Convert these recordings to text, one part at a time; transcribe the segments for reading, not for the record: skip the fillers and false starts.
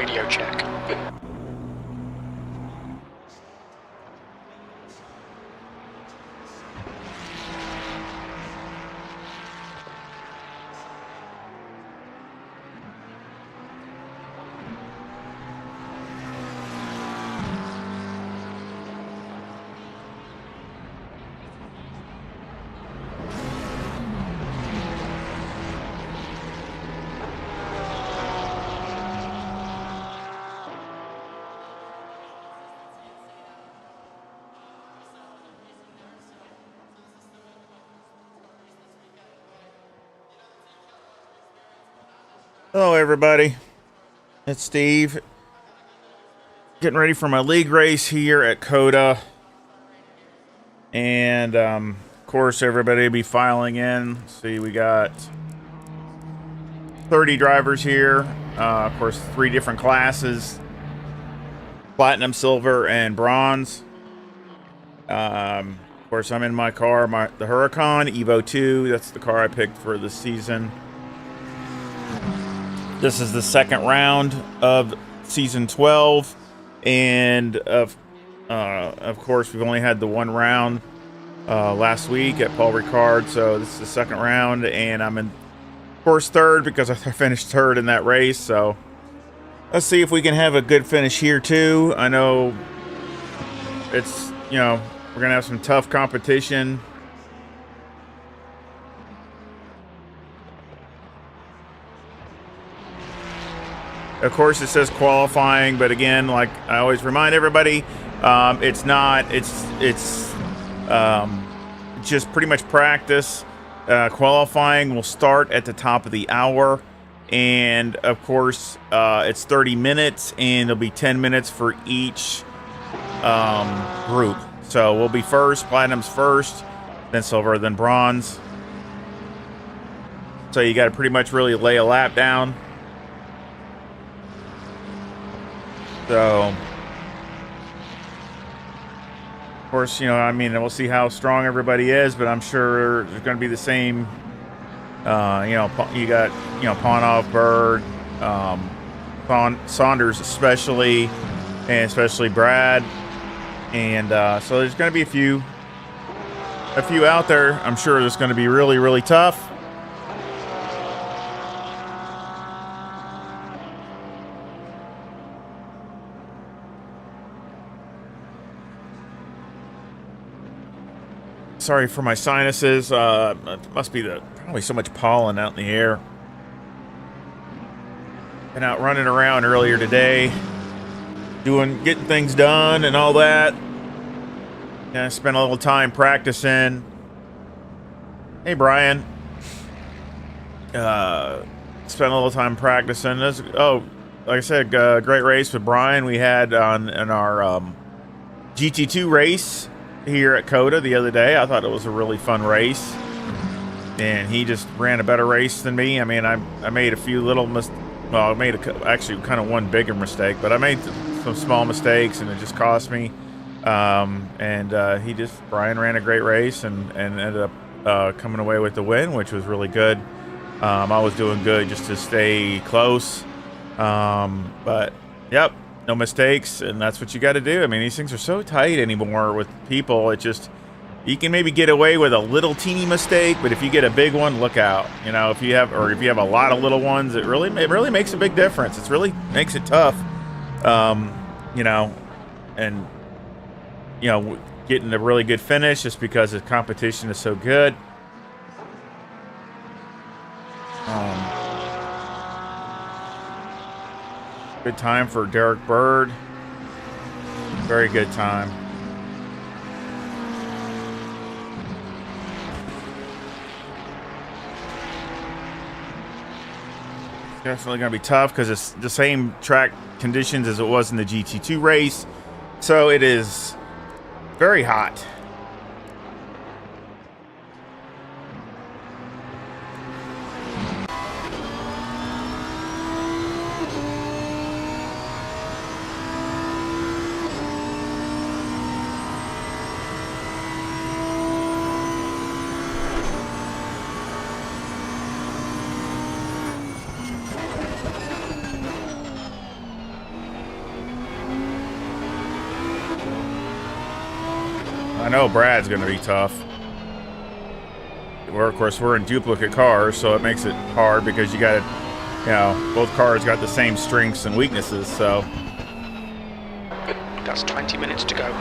radio check. Hello everybody, it's Steve, getting ready for my league race here at COTA, and of course everybody will be filing in. See, we got 30 drivers here, of course 3 different classes, platinum, silver, and bronze. Of course I'm in my car, the Huracan Evo 2, that's the car I picked for the season. This is the second round of season 12, and of course we've only had the one round last week at Paul Ricard, so this is the second round, and I'm in, of course, third because I finished third in that race. So let's see if we can have a good finish here too. I know it's, you know, we're gonna have some tough competition. Of course, it says qualifying, but again, like I always remind everybody, it's not. It's just pretty much practice. Qualifying will start at the top of the hour, and of course, it's 30 minutes, and there'll be 10 minutes for each group. So we'll be first, platinum's first, then silver, then bronze. So you got to pretty much really lay a lap down. So, of course, you know, I mean, we'll see how strong everybody is, but I'm sure there's going to be the same, you know, you got, you know, Ponov, Bird, Saunders especially, and especially Brad. And so there's going to be a few out there. I'm sure it's going to be really, really tough. Sorry for my sinuses. It must be probably so much pollen out in the air. Been out running around earlier today, getting things done and all that. And I spent a little time practicing. Hey, Brian. Spent a little time practicing. Oh, like I said, great race with Brian. We had in our GT2 race here at COTA the other day. I thought it was a really fun race, and he just ran a better race than me. I mean, I made a few little well, I made actually kind of one bigger mistake, but I made some small mistakes, and it just cost me. Brian ran a great race and ended up coming away with the win, which was really good. I was doing good just to stay close, but yep, no mistakes, and that's what you got to do. I mean, these things are so tight anymore with people. It just, you can maybe get away with a little teeny mistake, but if you get a big one, look out. You know, if you have a lot of little ones, it really makes a big difference. It really makes it tough. You know, and you know, getting a really good finish just because the competition is so good. Good time for Derek Bird. Very good time. It's definitely going to be tough because it's the same track conditions as it was in the GT2 race. So it is very hot. know Brad's going to be tough. Of course, we're in duplicate cars, so it makes it hard because you got to, you know, both cars got the same strengths and weaknesses, so. That's 20 minutes to go.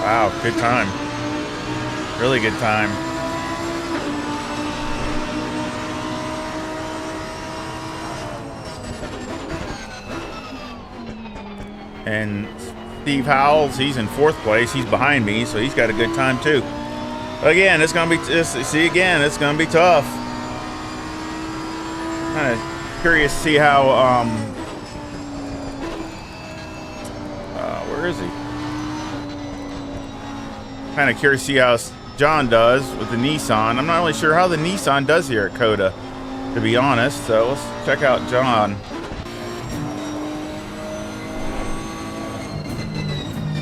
Wow, good time. Really good time. And Steve Howells, he's in 4th place. He's behind me, so he's got a good time too. Again, it's gonna be. See, again, it's gonna be tough. Kind of curious to see how. Where is he? Kind of curious to see how John does with the Nissan. I'm not really sure how the Nissan does here at COTA, to be honest. So let's check out John.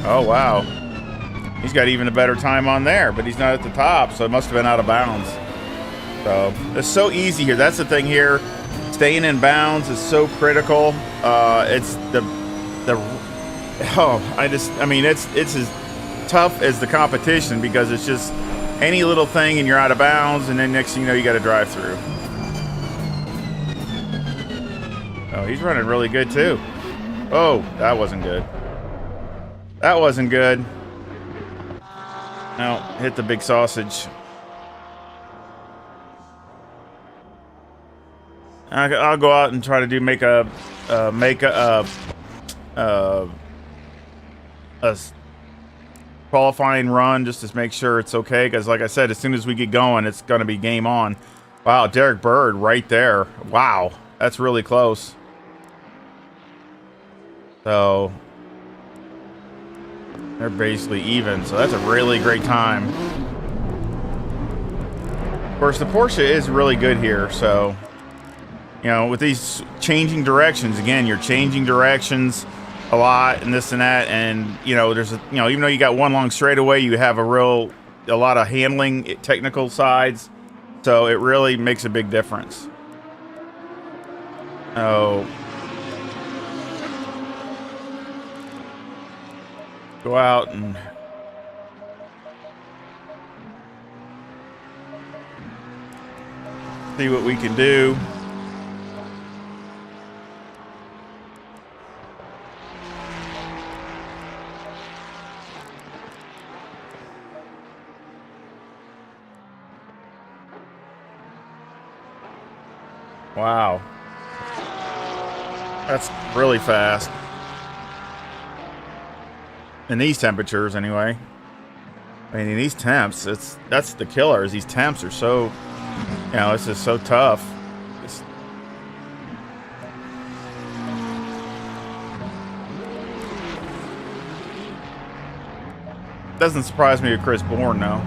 Oh, wow. He's got even a better time on there, but he's not at the top, so it must have been out of bounds. So it's so easy here. That's the thing here. Staying in bounds is so critical. It's I mean, it's as tough as the competition because it's just any little thing and you're out of bounds, and then next thing you know, you got to drive through. Oh, he's running really good too. Oh, that wasn't good. That wasn't good. No, hit the big sausage. I'll go out and try to make a qualifying run just to make sure it's okay, because like I said, as soon as we get going, it's going to be game on. Wow, Derek Bird right there. Wow, that's really close. So they're basically even, so that's a really great time. Of course, the Porsche is really good here, so you know, with these changing directions, again, you're changing directions a lot and this and that, and you know, there's a, you know, even though you got one long straightaway, you have a lot of handling technical sides, so it really makes a big difference. Oh, go out and see what we can do. Wow. That's really fast. In these temperatures, anyway. I mean, in these temps, that's the killer, is these temps are so, you know, it's just so tough. Doesn't surprise me with Chris Bourne, though.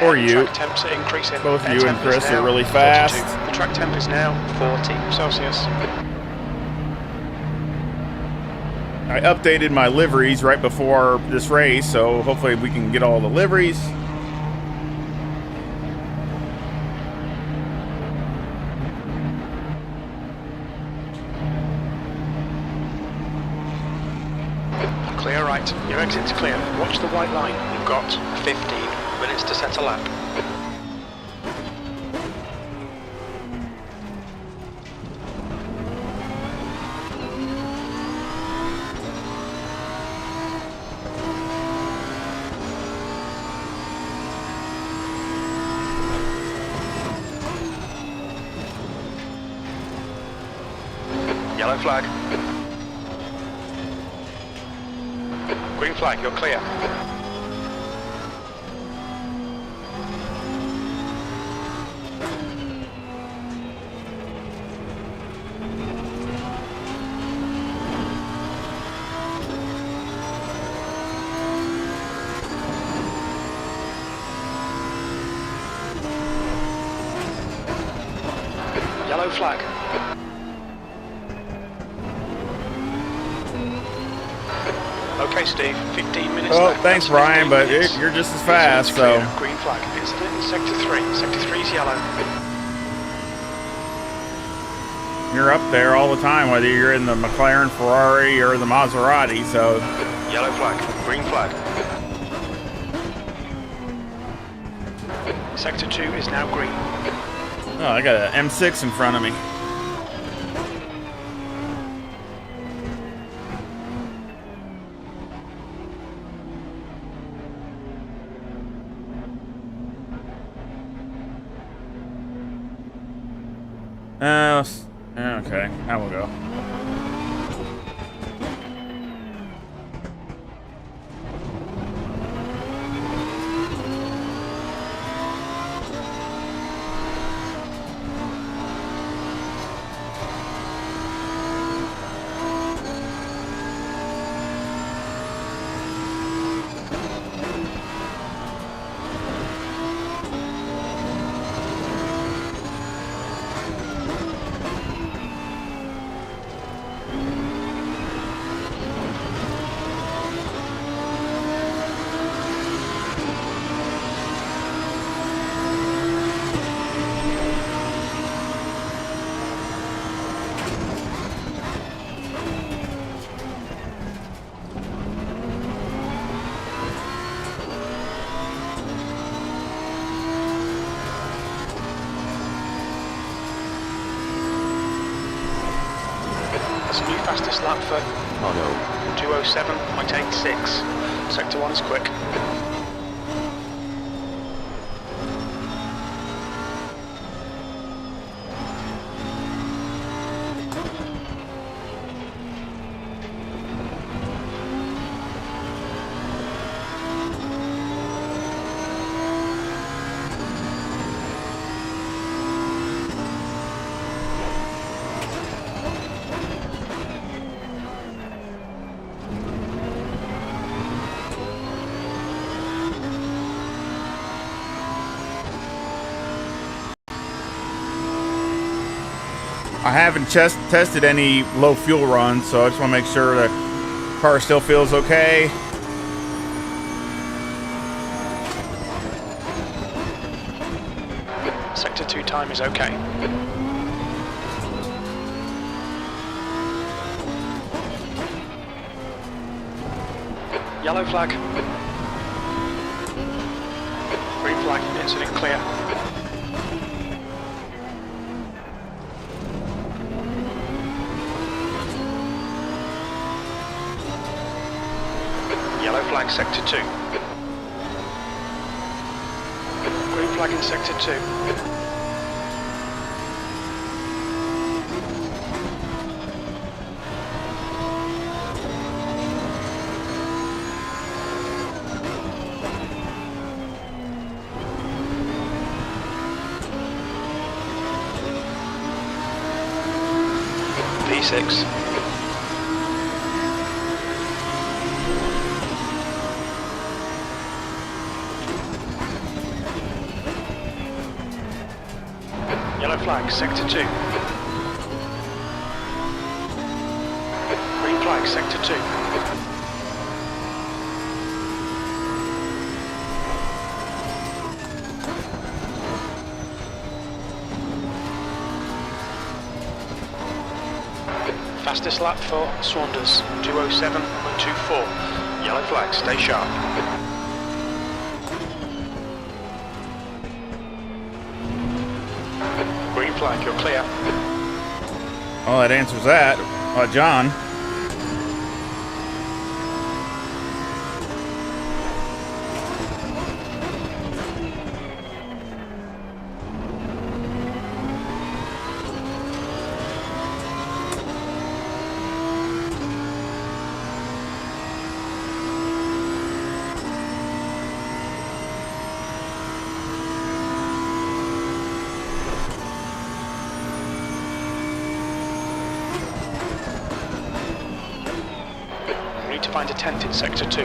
Or you. Track temps are increasing. Both you and Chris are really fast. 42. The track temp is now 40 Celsius. I updated my liveries right before this race, so hopefully we can get all the liveries. Clear right. Your exit's clear. Watch the white line. You've got 15 minutes to set a lap. Yellow flag. Green flag, you're clear. Yellow flag. Okay, Steve, 15 minutes Oh, left. thanks, That's Brian, 15 but minutes. you're just as fast, so. Clear. Green flag. Incident in Sector 3. Sector 3's yellow. You're up there all the time, whether you're in the McLaren, Ferrari, or the Maserati, so. Yellow flag. Green flag. Sector 2 is now green. Oh, I got an M6 in front of me. Okay, now we'll go. New fastest lap for 2:07.86. Sector 1 is quick. I haven't tested any low fuel runs, so I just want to make sure the car still feels okay. Sector 2 time is okay. Yellow flag. Green flag, incident clear. Yellow flag, Sector 2. Green flag in Sector 2. P6. Yellow flag, Sector 2. Green flag, Sector 2. Fastest lap for Saunders, 2:07.24. Yellow flag, stay sharp. Green flag, you're clear. Well, that answers that. John. To find a tent in Sector 2.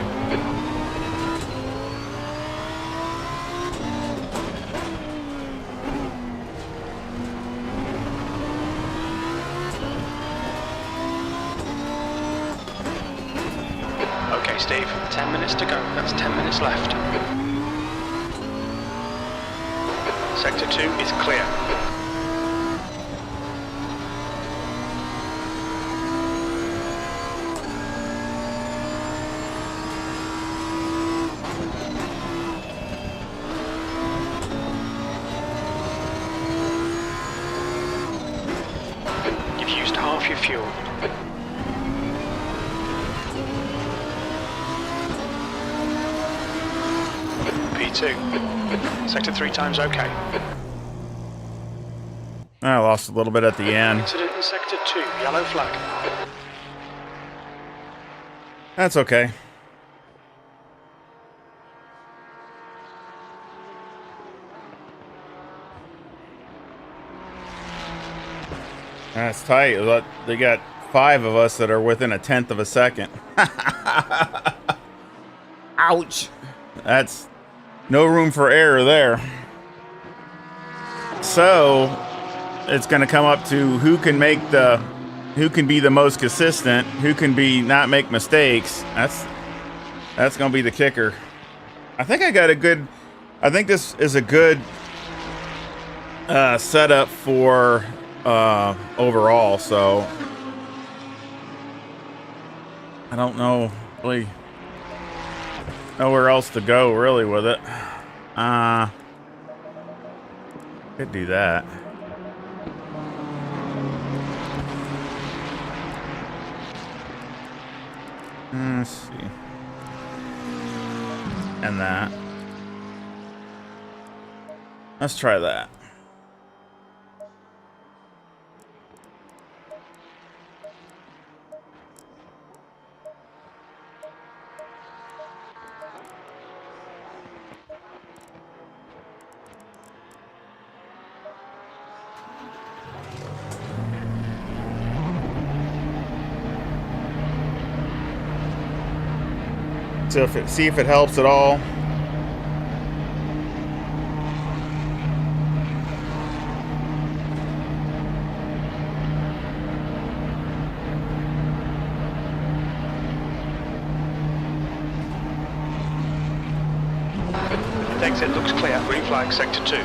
Steve. 10 minutes to go. That's 10 minutes left. Sector 2 is clear. You've used half your fuel. P2. Sector 3 times okay. I lost a little bit at the end. Incident in Sector 2, yellow flag. That's okay. That's tight. They got 5 of us that are within 1/10 of a second. Ouch. That's no room for error there. So it's going to come up to who can be the most consistent, who can not make mistakes. That's going to be the kicker. I think this is a good setup for overall, so I don't know really nowhere else to go really with it. Could do that. Let's see. And that. Let's try that. So see if it helps at all. Exit looks clear. Green flag, Sector 2.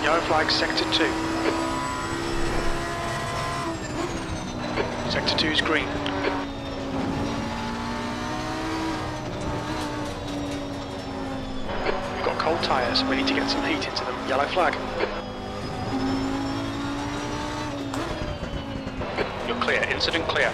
Yellow flag, Sector 2. Sector 2 is green. We've got cold tyres, we need to get some heat into them. Yellow flag. You're clear, incident clear.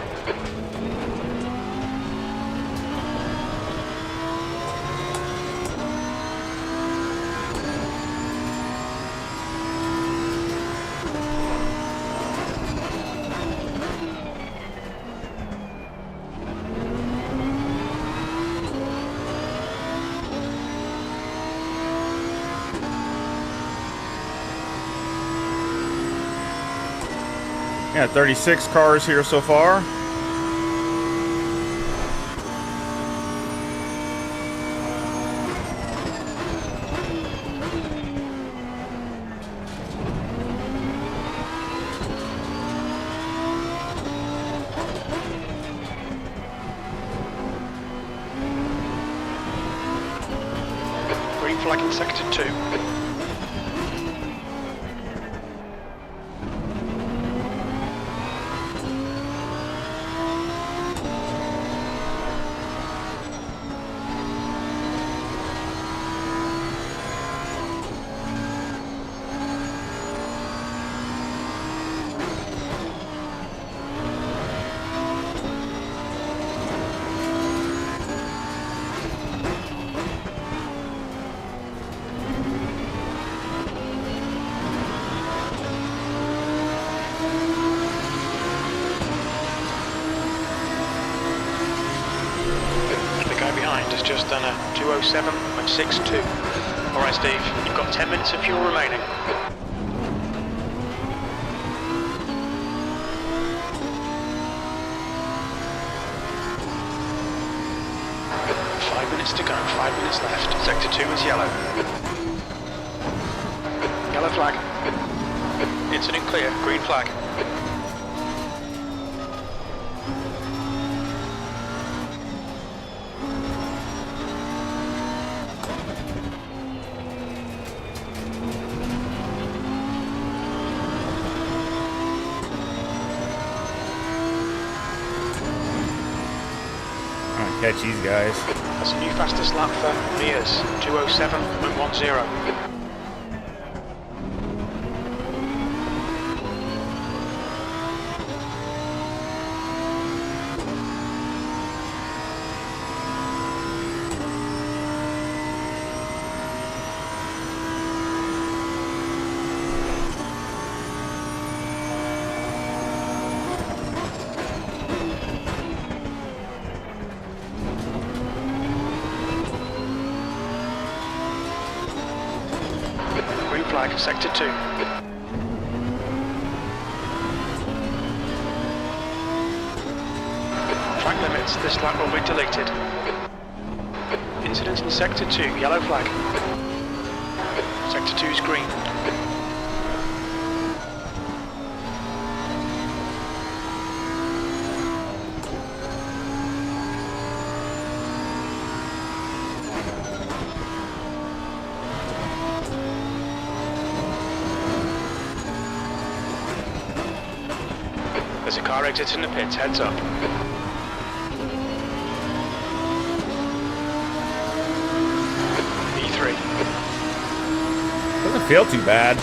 Yeah, 36 cars here so far. Green flag in Sector 2. Has just done a 2:07.62. Alright Steve, you've got 10 minutes of fuel remaining. 5 minutes to go, 5 minutes left. Sector 2 is yellow. Yellow flag. Incident clear, green flag. Catch these guys. That's a new fastest lap for Mears, 2:07.10. Flag, sector 2. Track limits, this lap will be deleted. Incident in sector 2, yellow flag. Sector 2 is green. There's a car exiting the pits, heads up. E3. Doesn't feel too bad.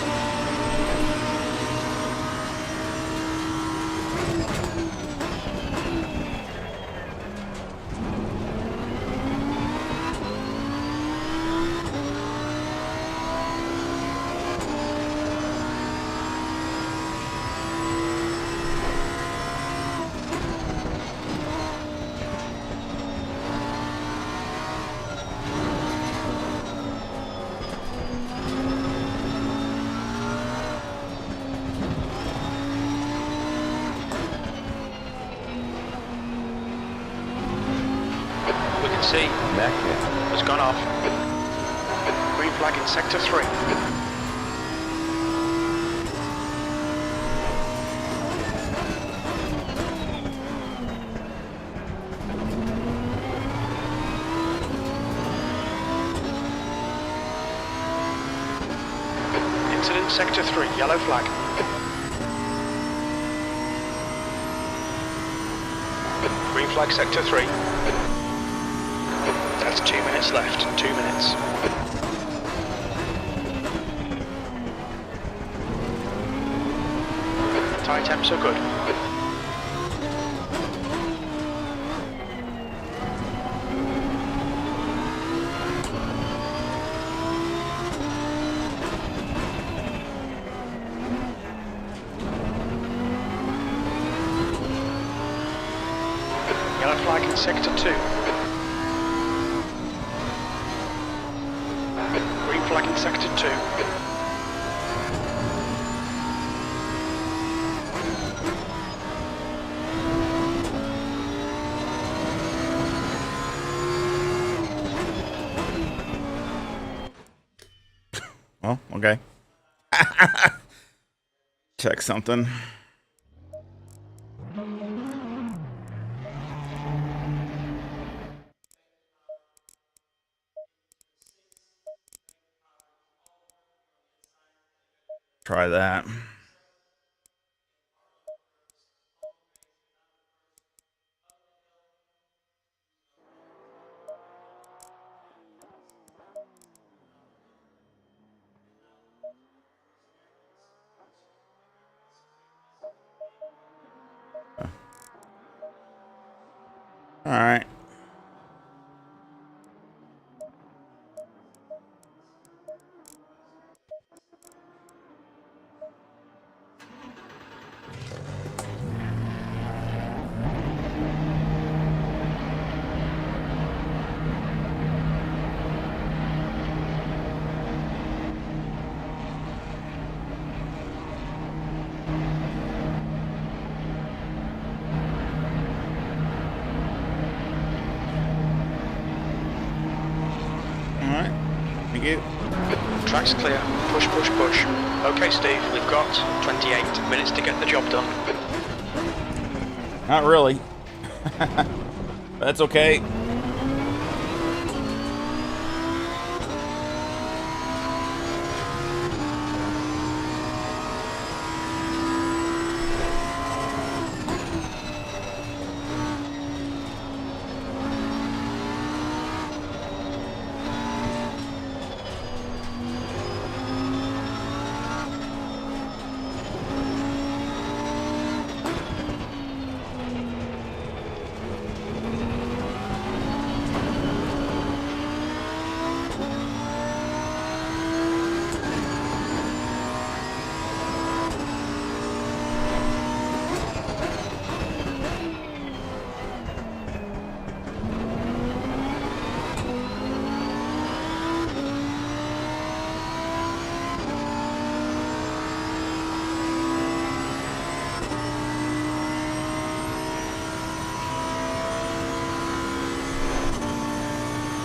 See, has gone off. Green flag in sector 3. Incident sector 3, yellow flag. Green flag sector 3. That's 2 minutes left, 2 minutes. Tyre temps are good. Yellow flag in sector 2. Flag in sector 2. Well, okay. Check something. Try that. All right. you. Track's clear. Push, push, push. Okay, Steve, we've got 28 minutes to get the job done. Not really. That's okay.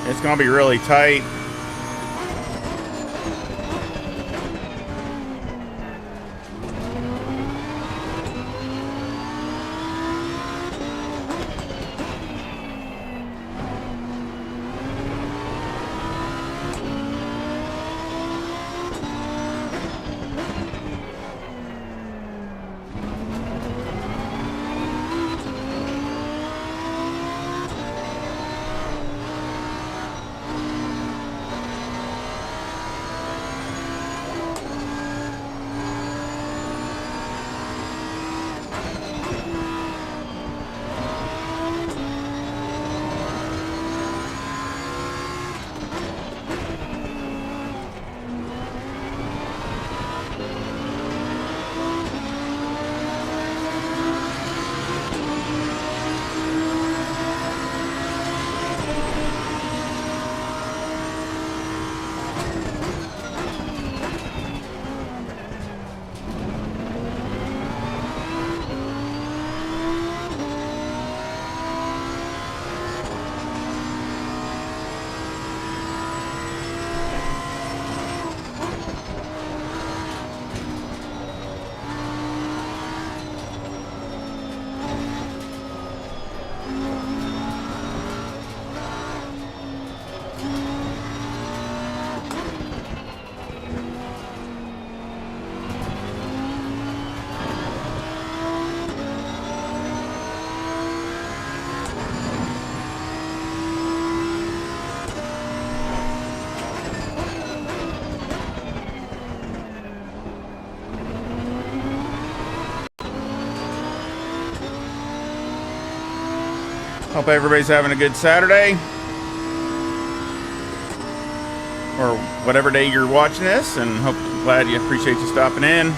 It's gonna be really tight. Hope everybody's having a good Saturday. Or whatever day you're watching this, and glad you appreciate you stopping in.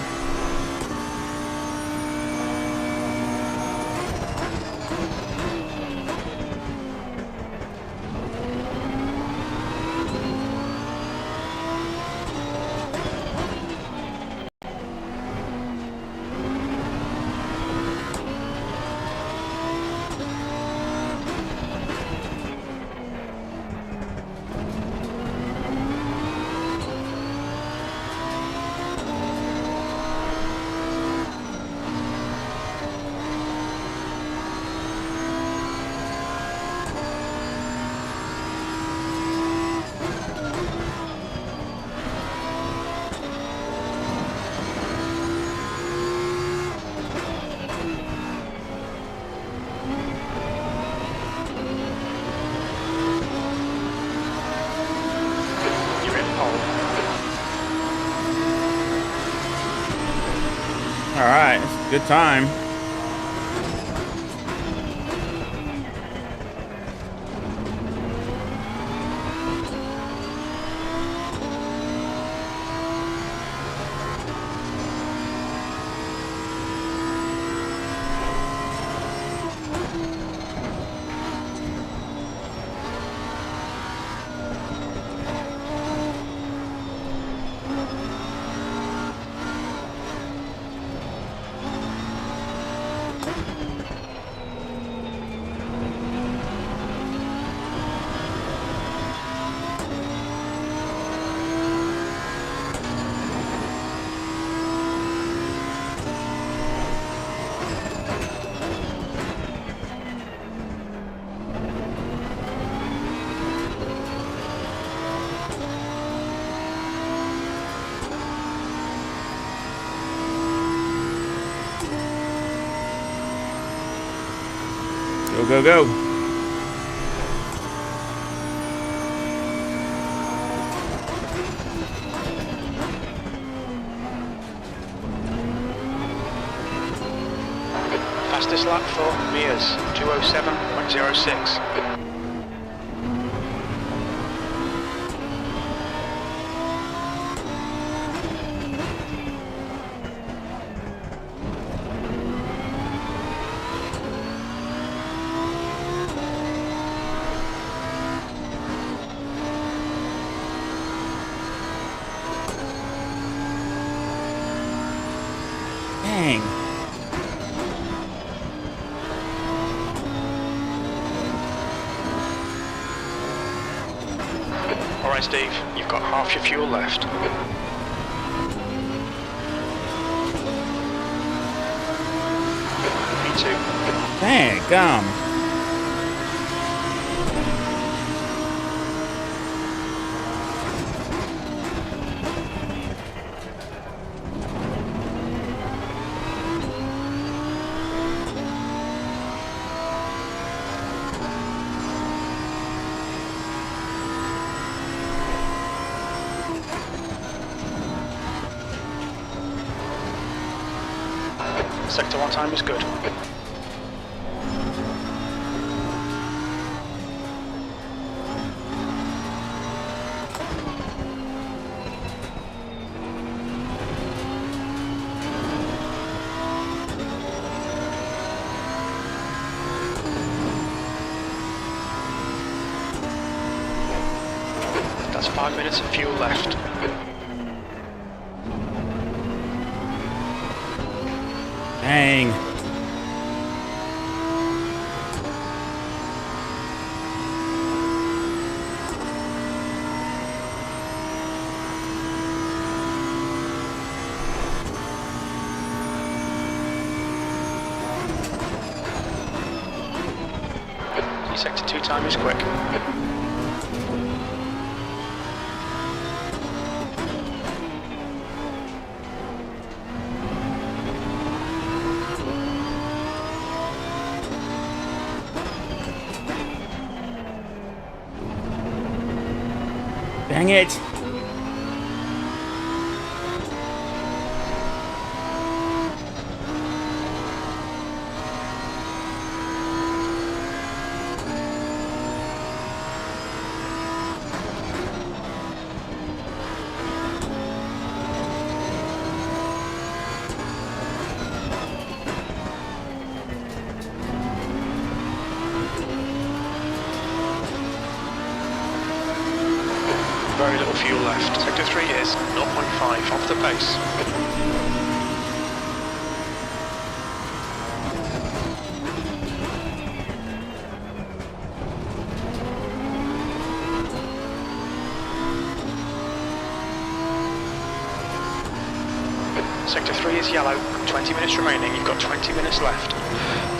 All right, it's a good time. Go, go, go. Fastest lap for Mears, 207.06. Dang. Alright Steve, you've got half your fuel left. P2. Dang, gum. Sector 1 time is good. That's 5 minutes of fuel left. Dang. Your sector 2 time is quick. Dang it. Very little fuel left. Sector 3 is 0.5 off the pace. Sector 3 is yellow, 20 minutes remaining, you've got 20 minutes left.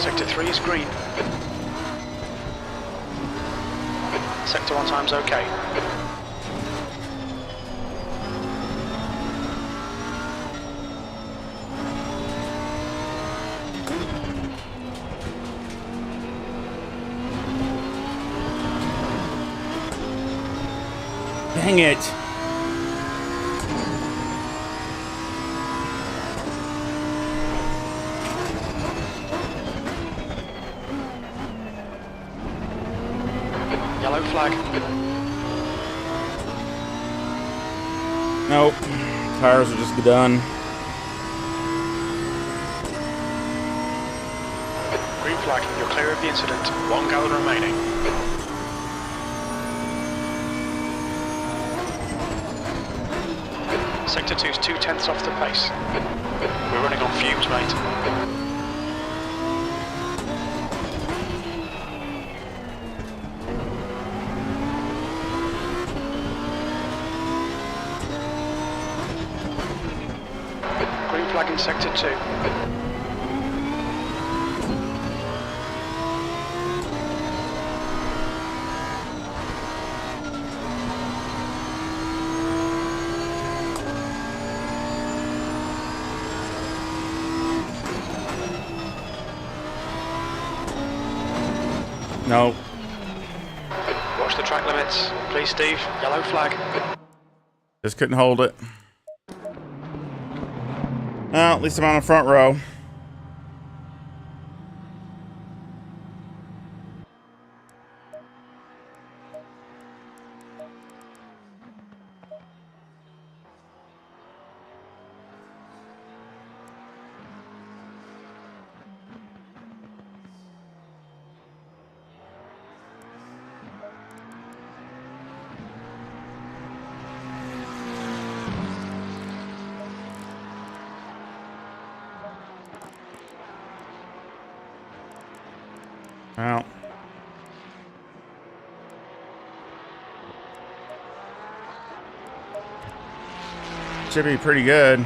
Sector 3 is green. Sector 1 time's okay. Dang it. Yellow flag. Nope. Tires are just done. Green flag, you're clear of the incident. 1 gallon remaining. Sector 2's 2/10 off the pace. We're running on fumes, mate. Green flag in Sector 2. No. Watch the track limits. Please, Steve. Yellow flag. Just couldn't hold it. Well, at least I'm on the front row. Well, should be pretty good.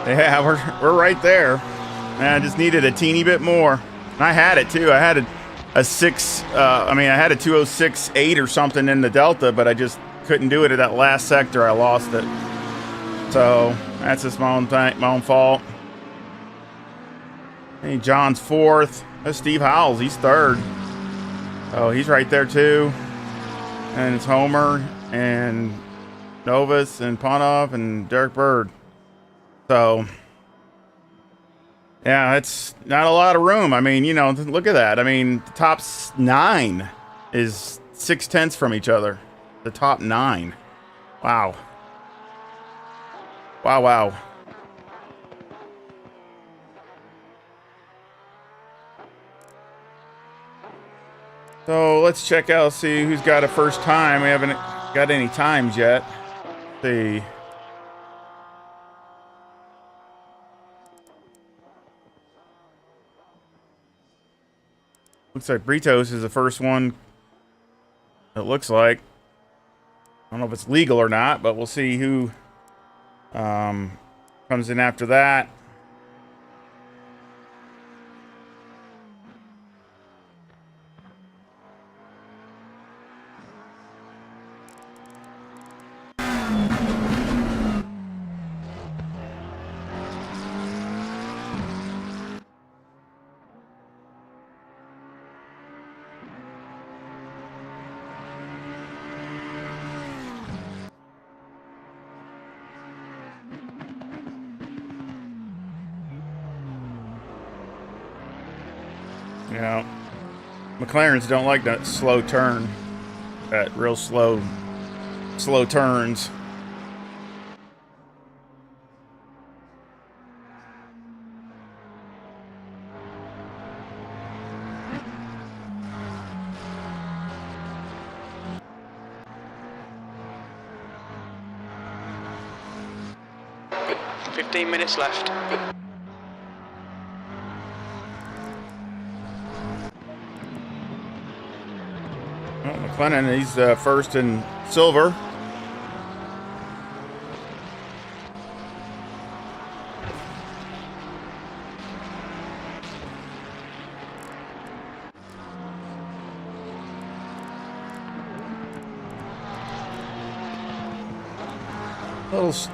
Yeah, we're right there. Man, I just needed a teeny bit more. And I had it too. I had a 206.8 or something in the Delta, but I just couldn't do it at that last sector. I lost it. So that's just my own fault. Hey, John's fourth. That's Steve Howells. He's third. Oh, he's right there too. And it's Homer and Novus and Ponov and Derek Bird. So, yeah, it's not a lot of room. I mean, you know, look at that. I mean, the top 9 is 0.6 from each other. The top 9. Wow. Wow, wow. So let's check out, see who's got a first time. We haven't got any times yet. Let's see. Looks like Britos is the first one. It looks like. I don't know if it's legal or not, but we'll see who comes in after that. You know, McLarens don't like that slow turn. That real slow turns. Good. 15 minutes left. Well, McLennan, he's first in silver.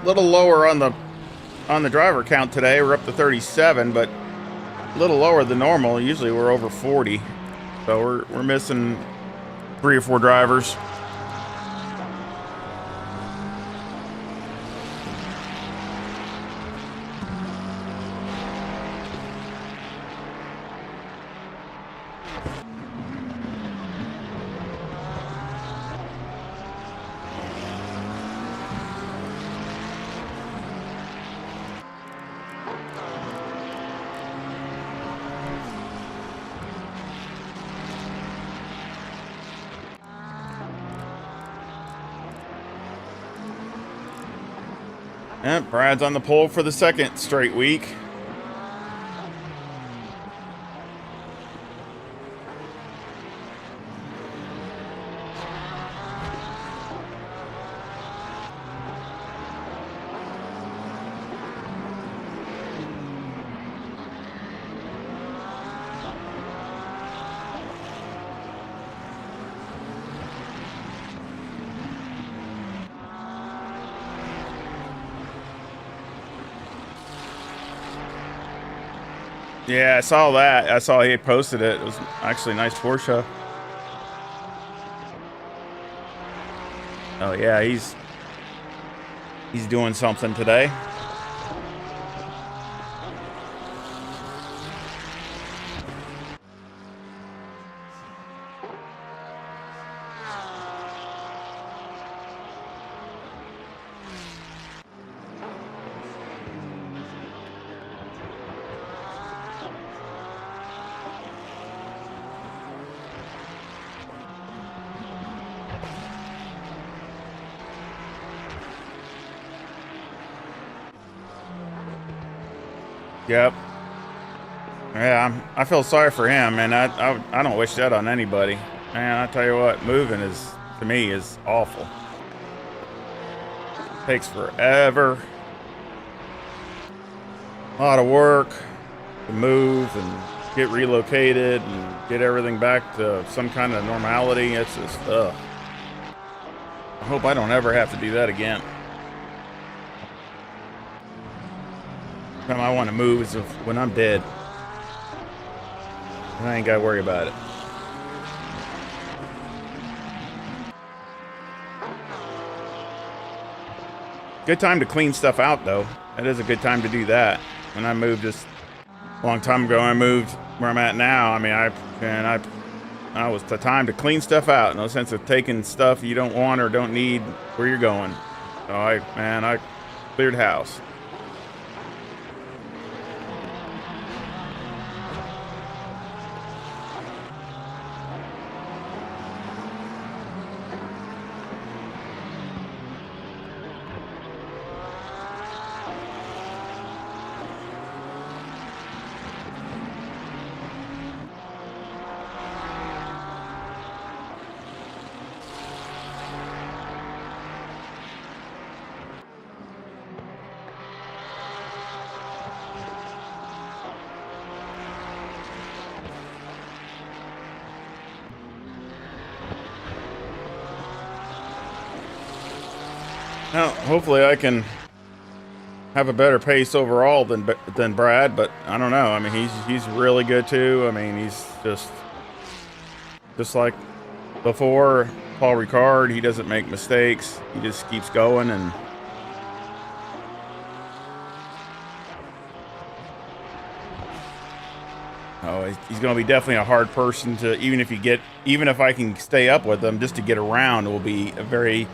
Little lower on the driver count today. We're up to 37, but a little lower than normal. Usually we're over 40, so we're missing 3 or 4 drivers. Yep, Brad's on the pole for the second straight week. Yeah, I saw that. I saw he posted it. It was actually a nice Porsche. Oh yeah, he's doing something today. Yep. Yeah, I feel sorry for him, man. I don't wish that on anybody. Man, I tell you what, moving is, to me, is awful. Takes forever. A lot of work to move and get relocated and get everything back to some kind of normality. It's just, I hope I don't ever have to do that again. The time I want to move is when I'm dead. And I ain't got to worry about it. Good time to clean stuff out, though. It is a good time to do that. When I moved just a long time ago, I moved where I'm at now. I mean, I was the time to clean stuff out. No sense of taking stuff you don't want or don't need where you're going. So I cleared house. Now, hopefully I can have a better pace overall than Brad, but I don't know. I mean, he's really good too. I mean, he's just like before Paul Ricard. He doesn't make mistakes. He just keeps going, and he's going to be definitely a hard person to, even if I can stay up with him, just to get around will be a very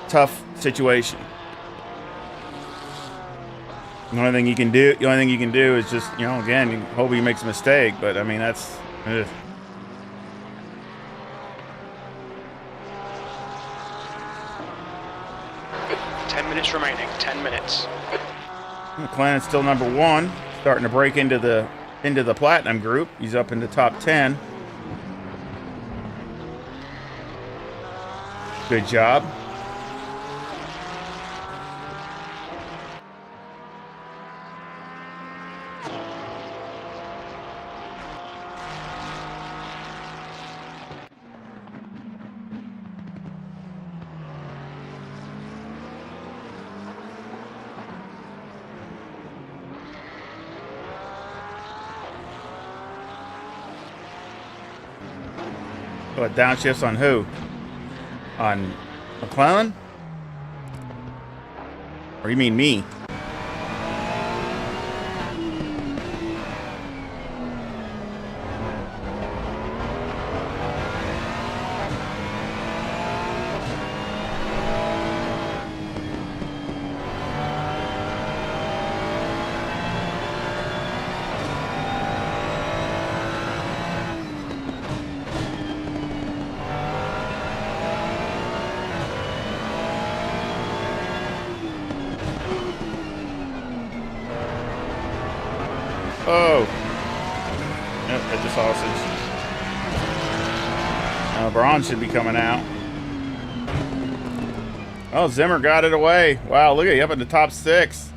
tough situation. The only thing you can do is just, again, you hope he makes a mistake, but I mean, that's 10 minutes remaining. 10 minutes. McLaren's still number one, starting to break into the platinum group. He's up in the top 10. Good job. What, downshifts on who? On McClellan? Or you mean me? Oh! Yep, hit the sausage. Braun should be coming out. Oh, Zimmer got it away. Wow, look at you up in the top 6.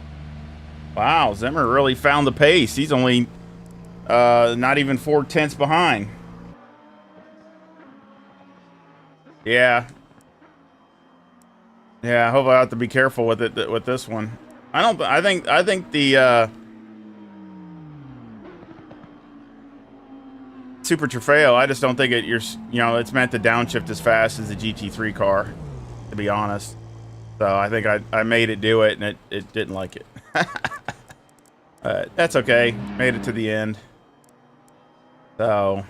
Wow, Zimmer really found the pace. He's only not even 4/10 behind. Yeah. Yeah, I hope I have to be careful with it with this one. I don't. I think the Super Trofeo. I just don't think it's meant to downshift as fast as the GT3 car. To be honest, so I think I made it do it, and it didn't like it. That's okay. Made it to the end. So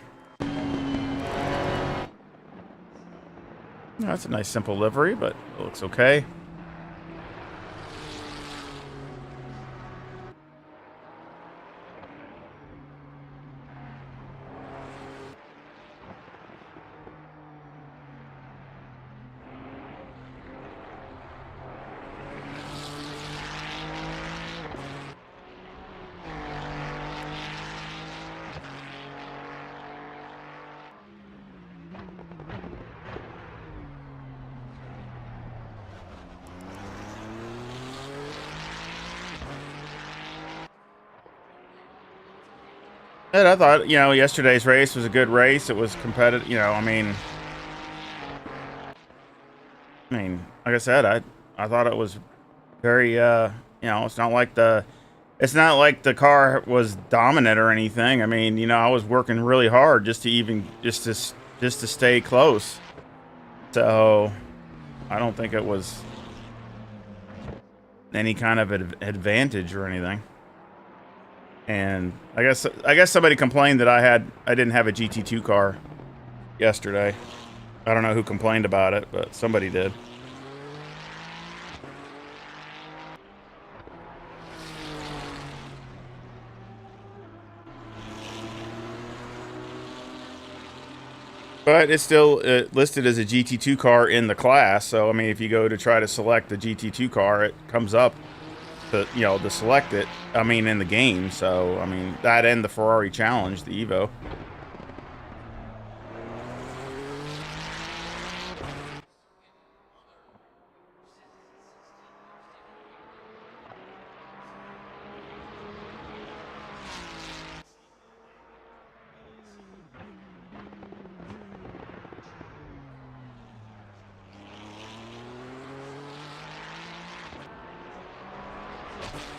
that's a nice simple livery, but it looks okay. And I thought, yesterday's race was a good race. It was competitive. Like I said, I thought it was very, it's not like the car was dominant or anything. I mean, I was working really hard just to stay close. So I don't think it was any kind of advantage or anything. And I guess somebody complained that I didn't have a GT2 car yesterday. I don't know who complained about it, but somebody did. But it's still listed as a GT2 car in the class. So, I mean, if you go to try to select the GT2 car, it comes up to select it, in the game. So, I mean, that and the Ferrari Challenge, the Evo.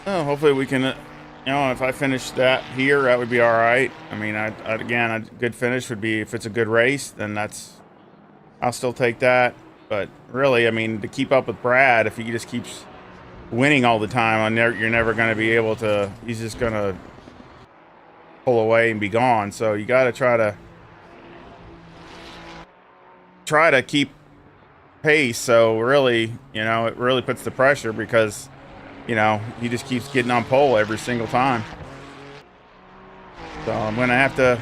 Oh, hopefully we can, if I finish that here, that would be all right. I mean, again, a good finish would be, if it's a good race, then I'll still take that. But really, I mean, to keep up with Brad, if he just keeps winning all the time, you're never going to be able to. He's just going to pull away and be gone. So you got to try to keep pace. So really, it really puts the pressure because, he just keeps getting on pole every single time. So I'm going to have to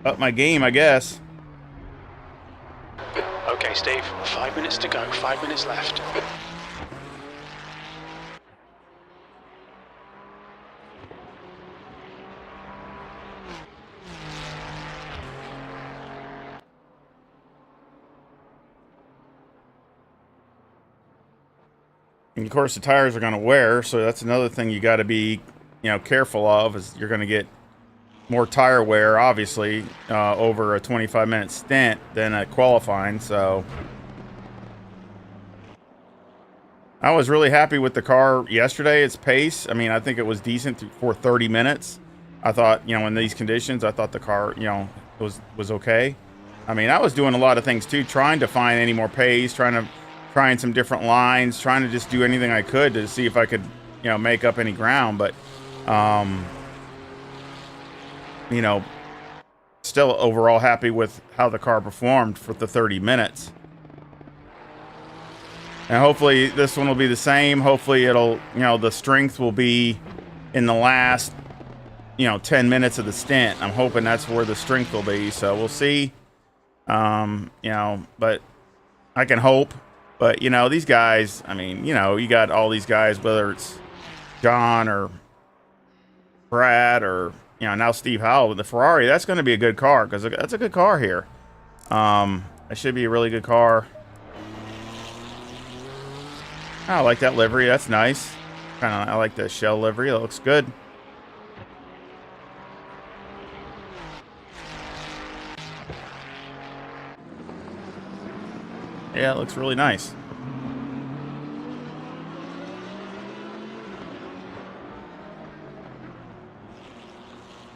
up my game, I guess. Okay, Steve, 5 minutes to go, 5 minutes left. And of course, the tires are going to wear, so that's another thing you got to be, careful of, is you're going to get more tire wear, obviously, over a 25-minute stint than at qualifying. So I was really happy with the car yesterday. Its pace, I mean, I think it was decent for 30 minutes. I thought, in these conditions, I thought the car, was okay. I mean, I was doing a lot of things too, trying to find any more pace, trying some different lines, trying to just do anything I could to see if I could, make up any ground. But, still overall happy with how the car performed for the 30 minutes. And hopefully this one will be the same. Hopefully it'll, the strength will be in the last, 10 minutes of the stint. I'm hoping that's where the strength will be. So we'll see. But I can hope. But, these guys, I mean, you got all these guys, whether it's John or Brad or, now Steve Howell with the Ferrari. That's going to be a good car because that's a good car here. It should be a really good car. I like that livery. That's nice. I like the shell livery. It looks good. Yeah, it looks really nice.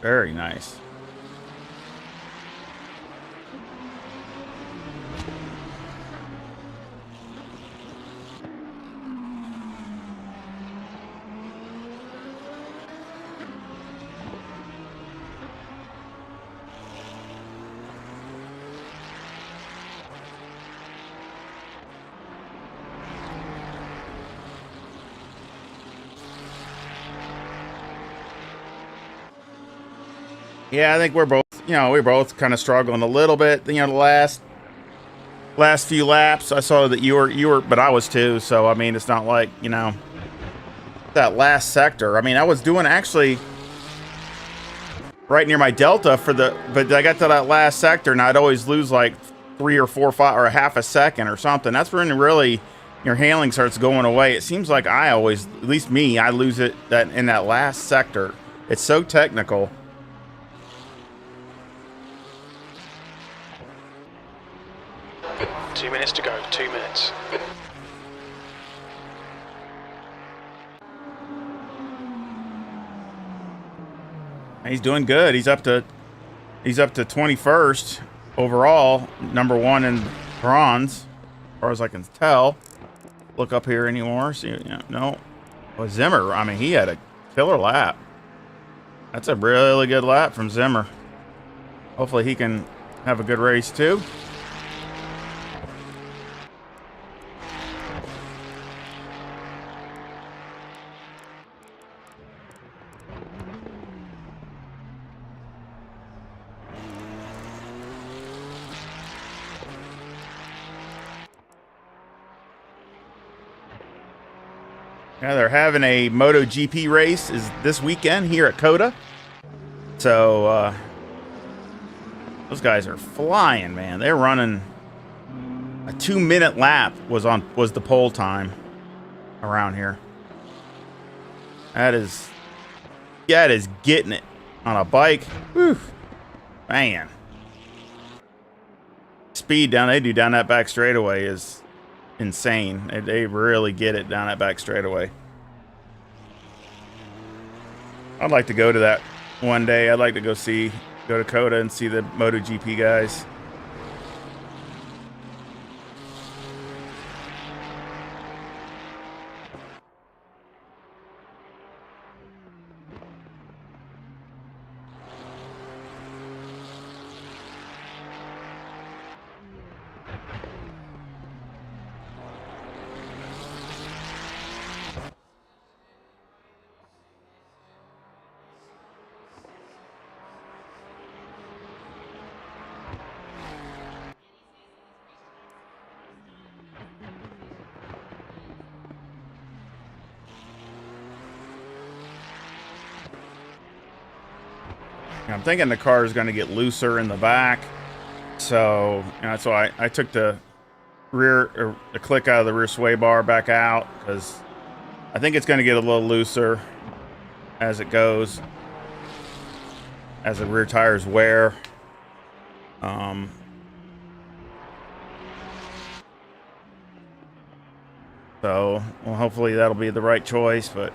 Very nice. Yeah, I think we're both kind of struggling a little bit. The last few laps, I saw that you were, but I was too. So I mean, it's not like that last sector. I mean, I was doing actually right near my delta but I got to that last sector, and I'd always lose like 3 or 4, 5, or a half a second or something. That's when really your handling starts going away. It seems like I always, at least me, I lose it in that last sector. It's so technical. Two minutes to go, 2 minutes. He's doing good. He's up to 21st overall, number 1 in bronze, as far as I can tell. Look up here anymore. See, no. Well, Zimmer, I mean, he had a killer lap. That's a really good lap from Zimmer. Hopefully he can have a good race too. Yeah, they're having a MotoGP race is this weekend here at COTA. So those guys are flying, man. They're running a 2-minute lap was the pole time around here. That is getting it on a bike. Whew. Man. Speed they do down that back straightaway is insane. They really get it down that back straightaway. I'd like to go to that one day. I'd like to go to COTA and see the MotoGP guys. I'm thinking the car is going to get looser in the back, so that's why I took the click out of the rear sway bar back out, because I think it's going to get a little looser as it goes, as the rear tires wear. So, well, hopefully that'll be the right choice, but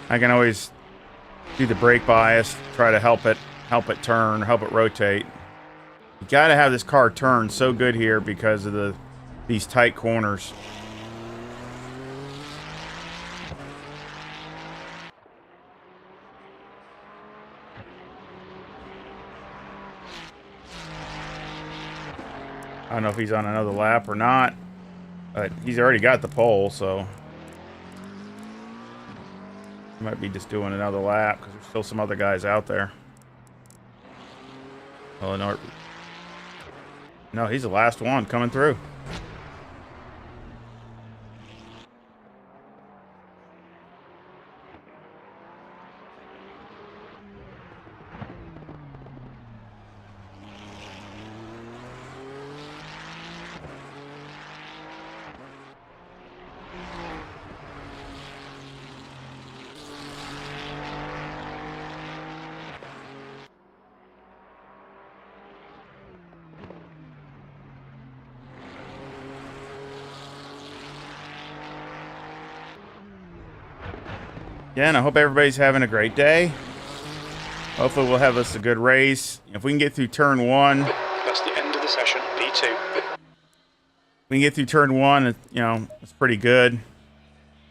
I can always do the brake bias, try to help it turn, help it rotate. You got to have this car turn so good here because of these tight corners. I don't know if he's on another lap or not, but he's already got the pole, so he might be just doing another lap because there's still some other guys out there. Oh, no, he's the last one coming through. Again, I hope everybody's having a great day. Hopefully we'll have us a good race. If we can get through turn 1. That's the end of the session, P2. We can get through turn 1, you know, it's pretty good.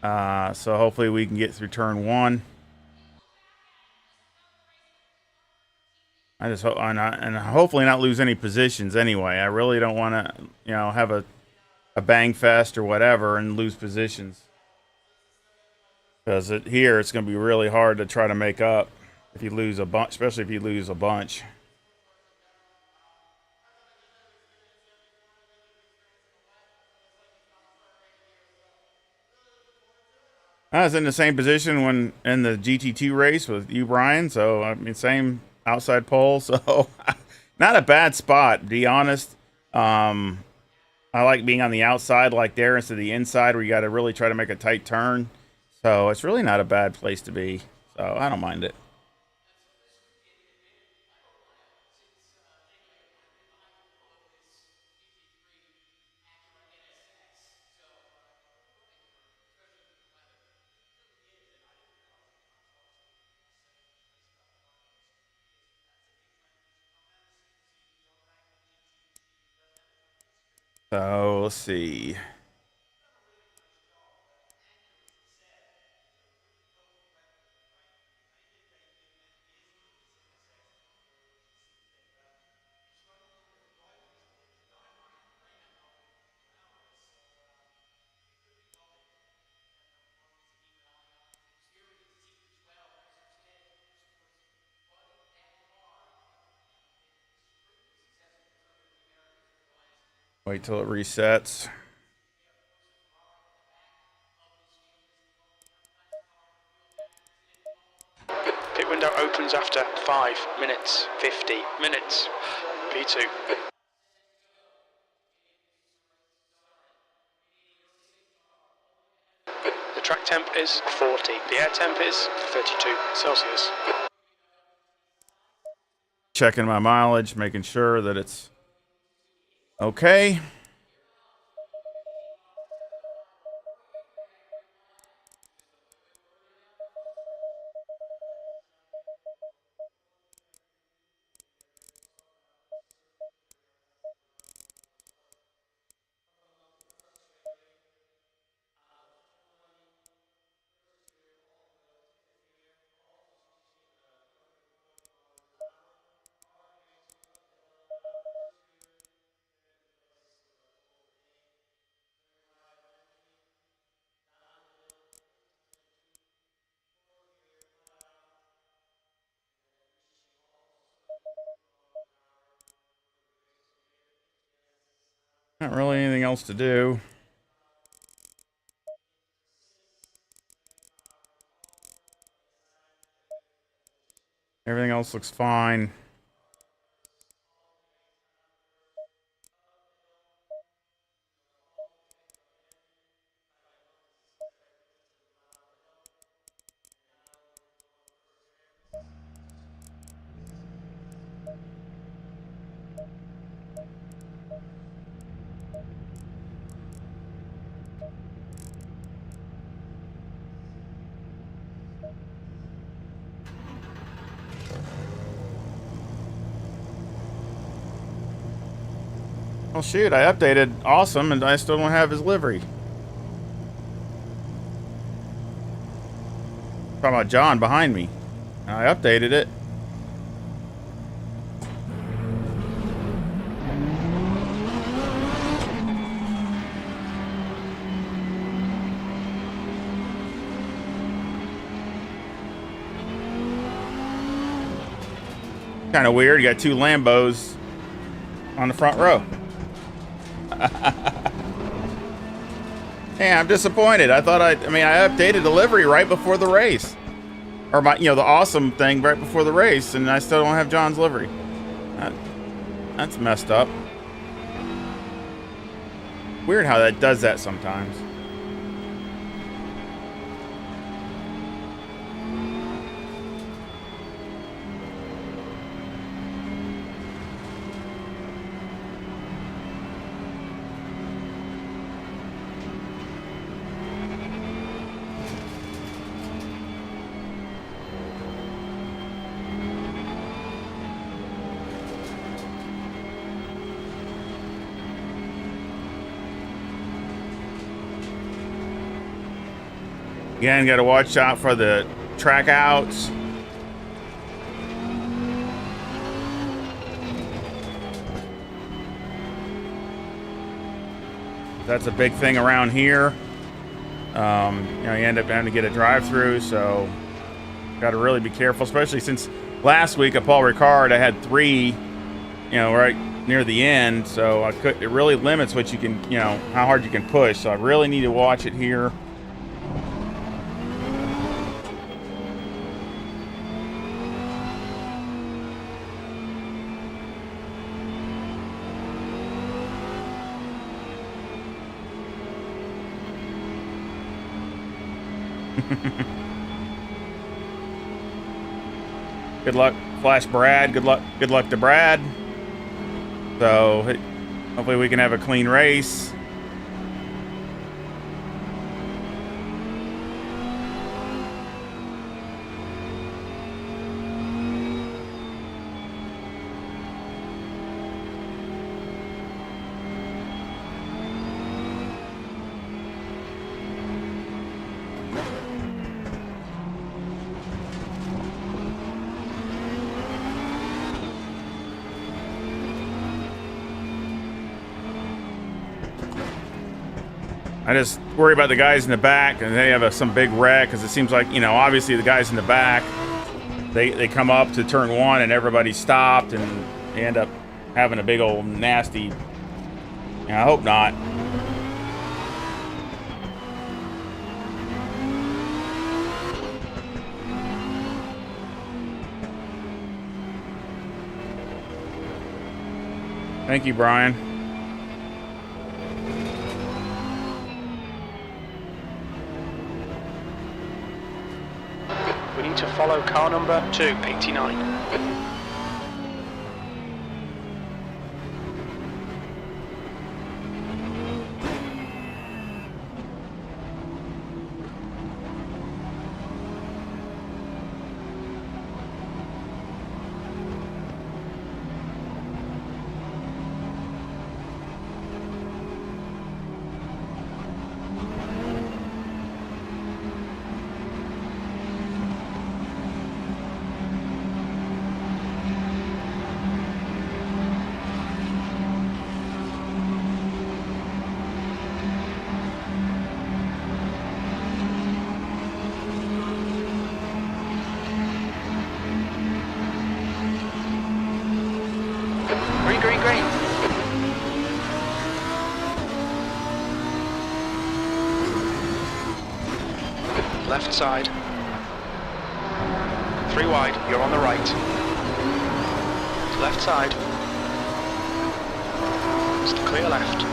So hopefully we can get through turn 1. I just hope, and hopefully not lose any positions anyway. I really don't want to, you know, have a bang fest or whatever and lose positions. Because here it's going to be really hard to try to make up if you lose a bunch, especially if you lose a bunch. I was in the same position when in the GT2 race with you, Brian. So, I mean, same outside pole. So, not a bad spot, to be honest. I like being on the outside like there instead of the inside where you got to really try to make a tight turn. So, it's really not a bad place to be. So, I don't mind it. So, let's see. Wait till it resets. Pit window opens after 5 minutes, 50 minutes, P2. The track temp is 40, the air temp is 32 Celsius. Checking my mileage, making sure that it's okay. Not really anything else to do. Everything else looks fine. Oh shoot, I updated Awesome and I still don't have his livery. Talking about John behind me. I updated it. Kind of weird, you got 2 Lambos on the front row. Hey, I'm disappointed. I thought I updated the livery right before the race. Or my, the Awesome thing right before the race, and I still don't have John's livery. That's messed up. Weird how that does that sometimes. Again, got to watch out for the track outs. That's a big thing around here. You know, you end up having to get a drive-through, so got to really be careful, especially since last week at Paul Ricard I had 3, you know, right near the end, so it really limits what you can, you know, how hard you can push. So I really need to watch it here. Good luck, Flash Brad. Good luck to Brad. So hopefully we can have a clean race. I just worry about the guys in the back, and they have some big wreck, because it seems like, you know, obviously the guys in the back, they come up to turn 1 and everybody stopped, and they end up having a big old nasty. I hope not. Thank you, Brian. We need to follow car number 289. Green, green, green. Left side. 3 wide, you're on the right. Left side. Just clear left.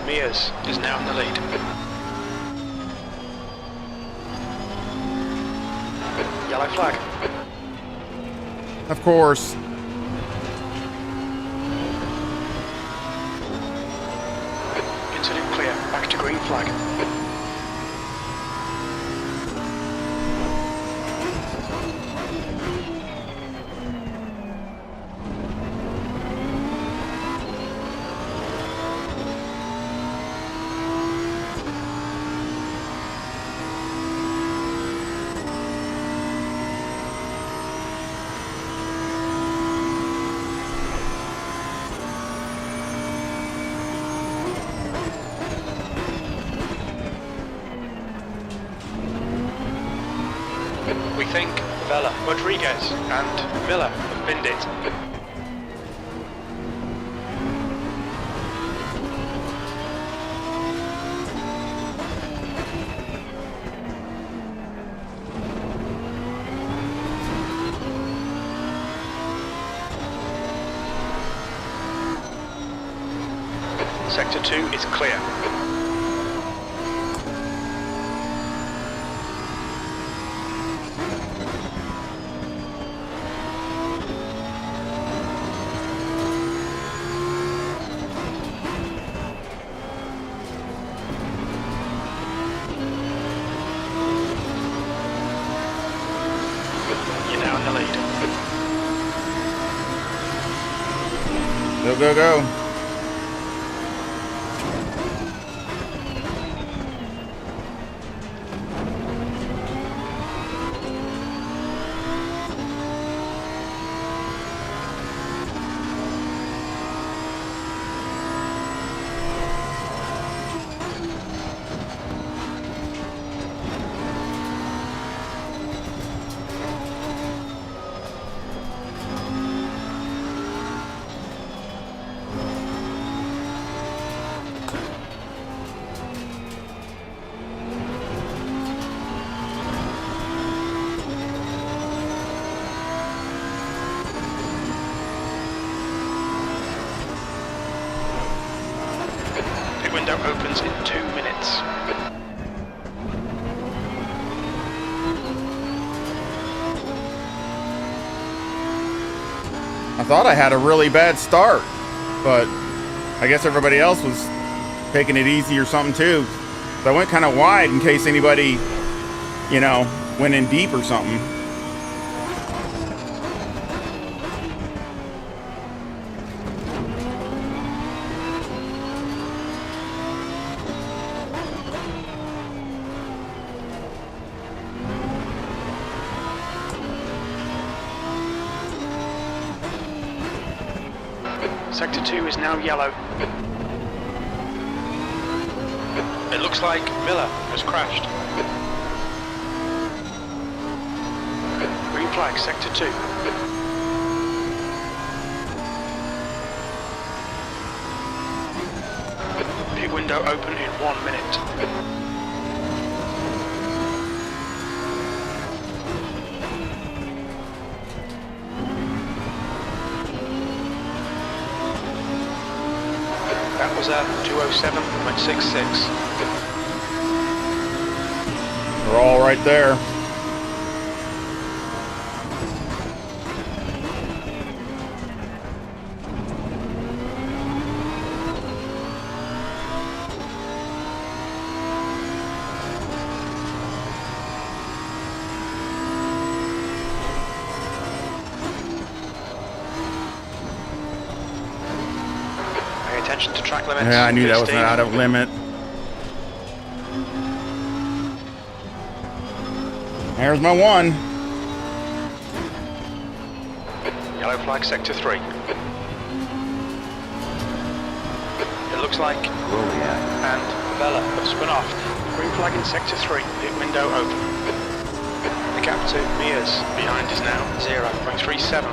Mears is now in the lead. Yellow flag. Of course. Incident clear. Back to green flag. We think Vela, Rodriguez and Miller have binned it. Sector 2 is clear. Go, go, go. Pit window opens in 2 minutes. I thought I had a really bad start, but I guess everybody else was taking it easy or something too. So I went kind of wide in case anybody, you know, went in deep or something. Sector 2 is now yellow. It looks like Miller has crashed. Green flag, Sector 2. Pit window open in 1 minute. That was a 207.66. We're all right there. Attention to track limits. Yeah, I knew that was 15. out of limit. There's my one. Yellow flag, Sector 3. It looks like Julia and Bella have spun off. Green flag in Sector 3. Pit window open. The gap to Mears behind is now 0.37.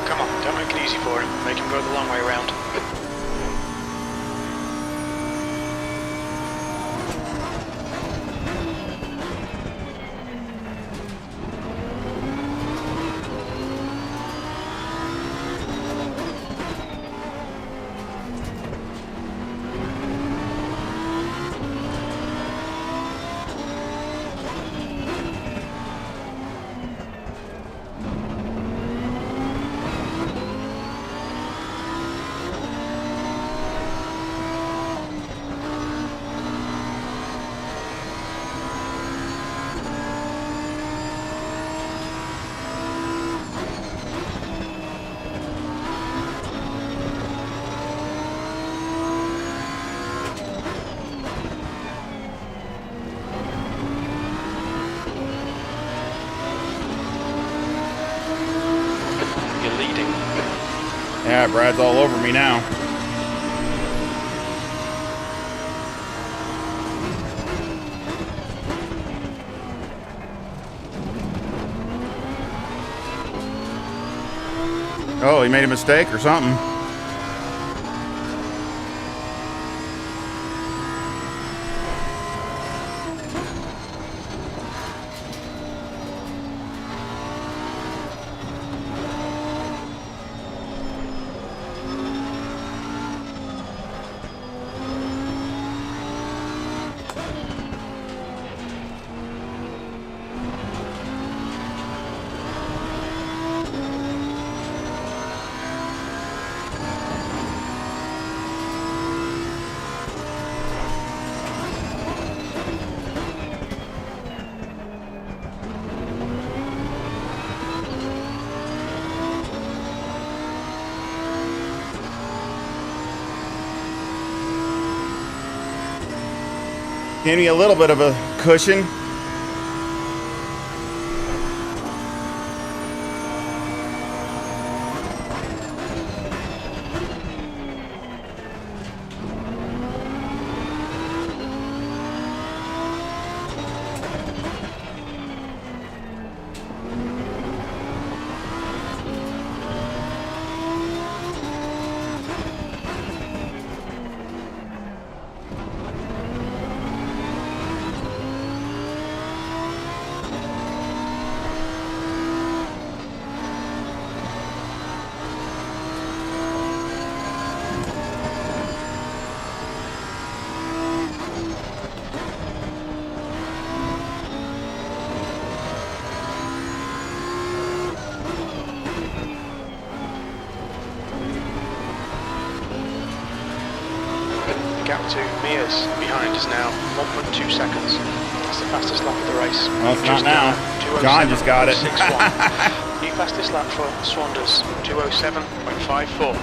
Come on, don't make it easy for him. Make him go the long way around. You're leading. Yeah, Brad's all over me now. Oh, he made a mistake or something. Gave me a little bit of a cushion. Gap to Mears behind is now 1.2 seconds. That's the fastest lap of the race. Well, it's not now. John just got it. 6.1. New fastest lap for Swanders, 207.54.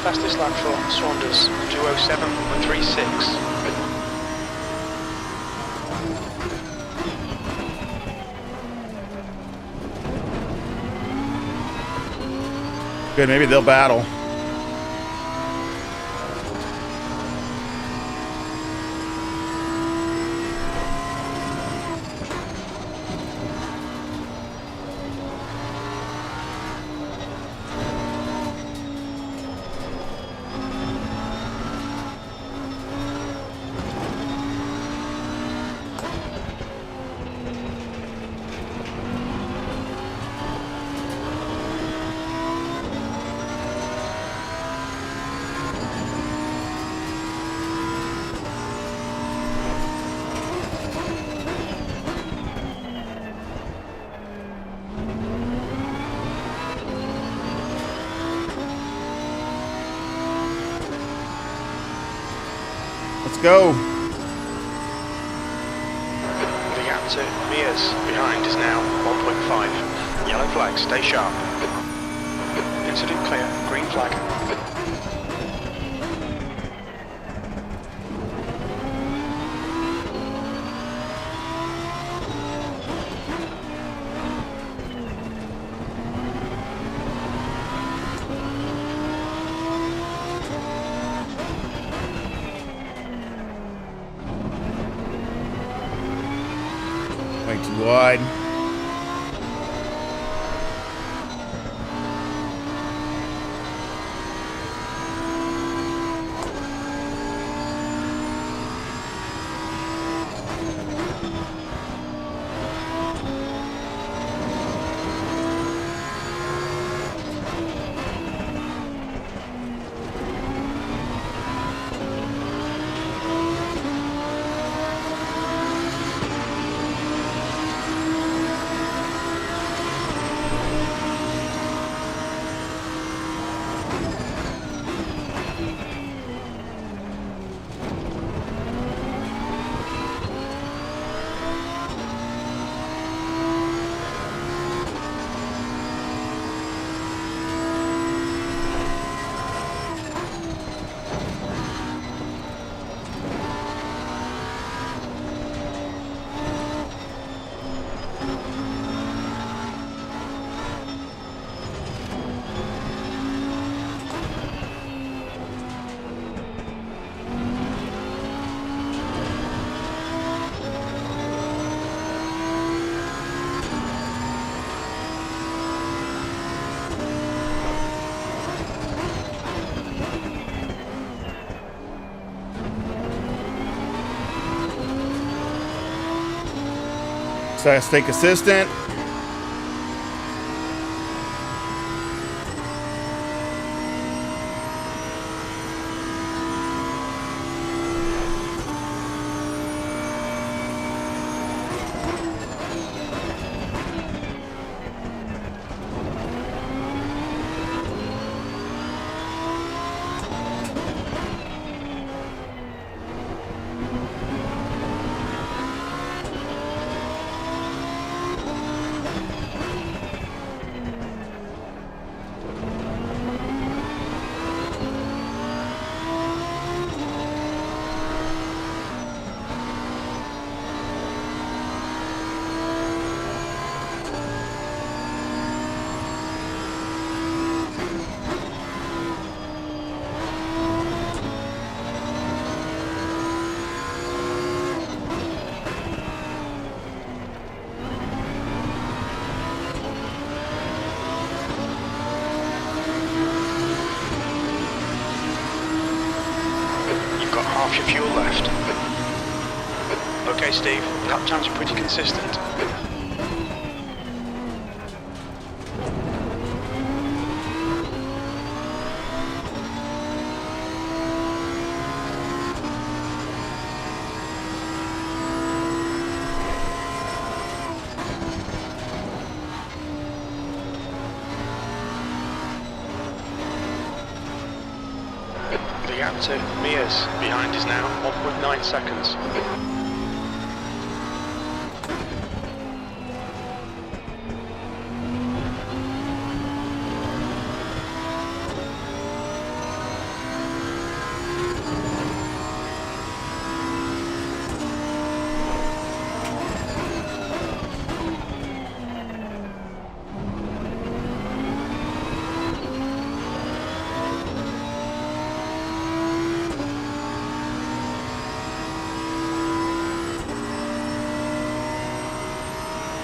Fastest lap for Swanders, 207.36. Good, maybe they'll battle. Let's go. The gap to Mears behind is now 1.5. Yellow flag, stay sharp. Incident clear, green flag. Way too wide. So I stay consistent. Half your fuel left. Okay, Steve, lap times are pretty consistent. The gap to Mia's behind is now 1.9 seconds.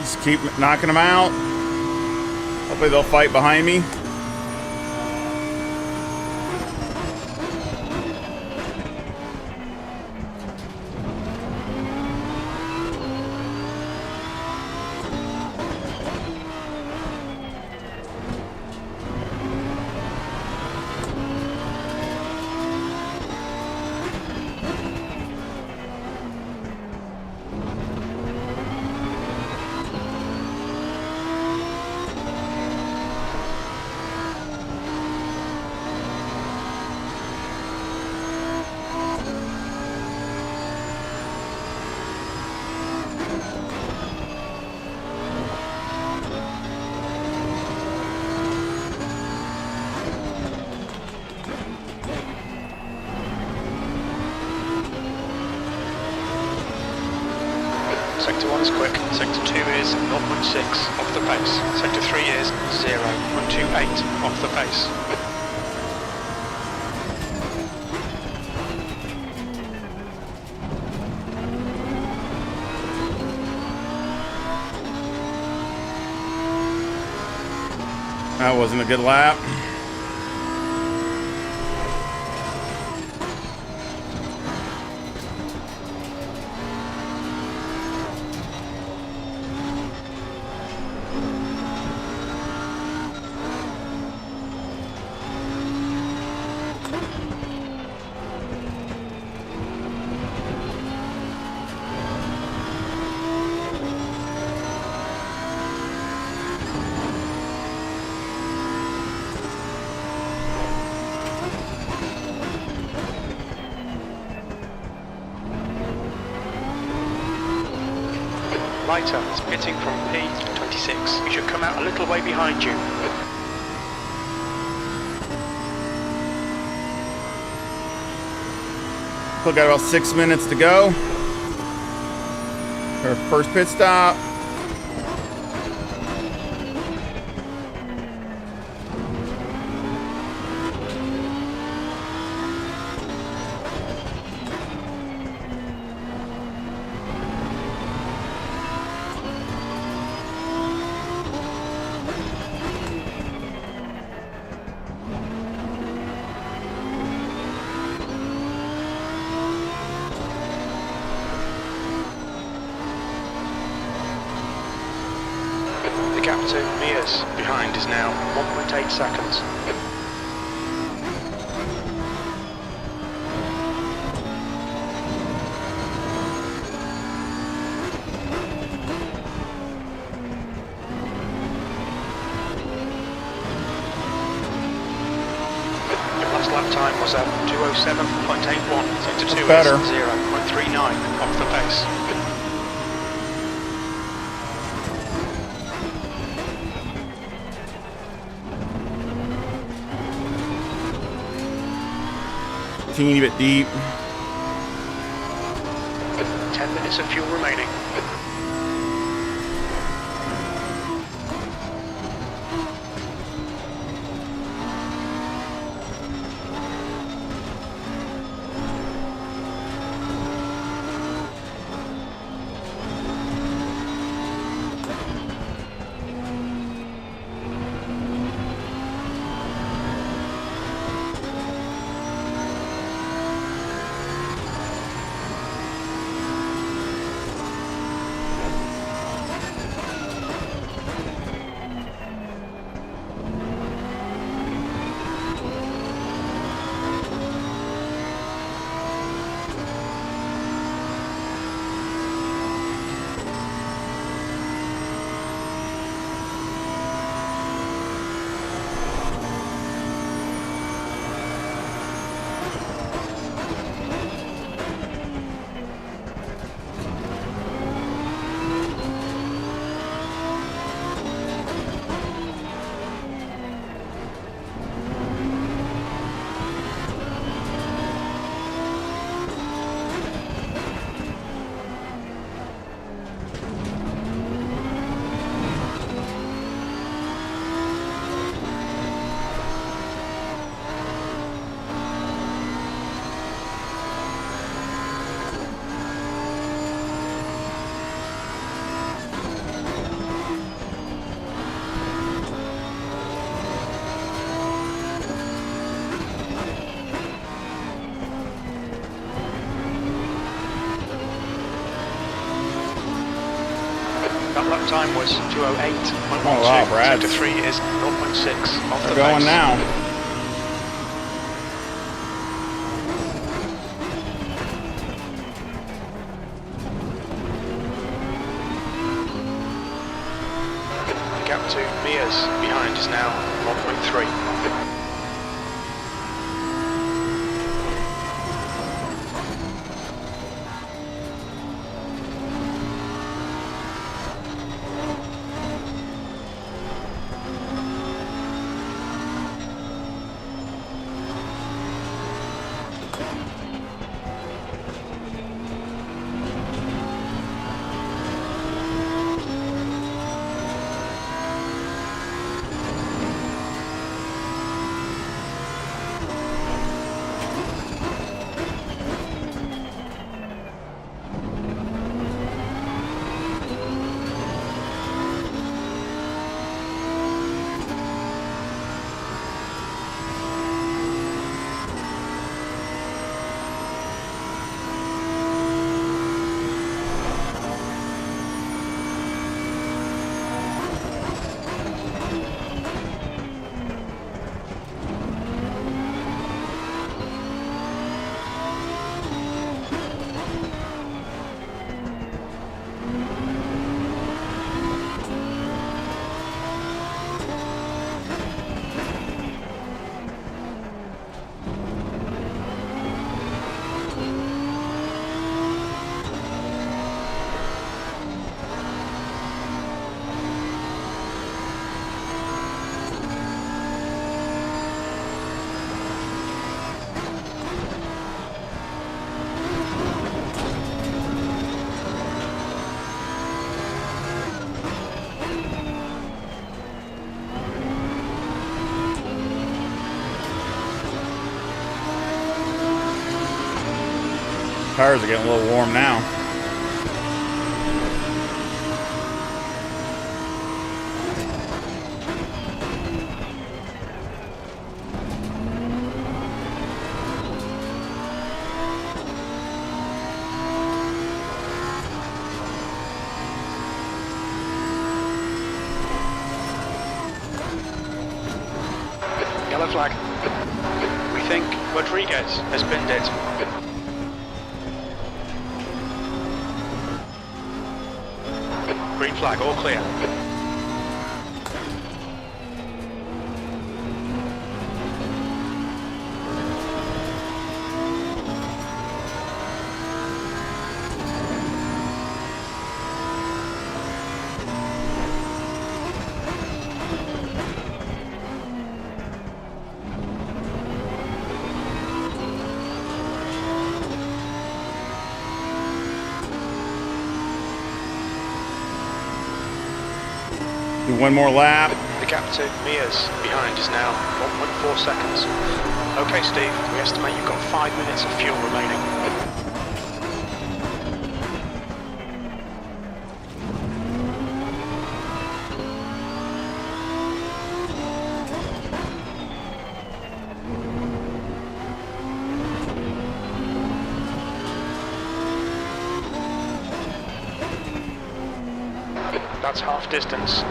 Just keep knocking them out. Hopefully they'll fight behind me. Sector 1 is quick, Sector 2 is 0.6 off the pace, Sector 3 is 0.28 off the pace. That wasn't a good lap. Lighter, it's pitting from P26. You should come out a little way behind you. Still got about 6 minutes to go. Our first pit stop. to meters behind is now 1.8 seconds. Your last lap time was at 2:07.81, sector 2 better. is 0.39 off the pace. Teeny bit deep. 10 minutes of fuel remaining. That lap time was 2:08.12. Oh, wow, Brad. Sector 3 is 0.6 off the They're going pace. now. The gap to meters behind is now 1.3. Tires are getting a little warm now. flag. We think Rodriguez has binned it. Green flag, all clear. Do one more lap. The gap to Mia's behind is now 1.4 seconds. Okay, Steve, we estimate you've got 5 minutes of fuel remaining. That's half distance.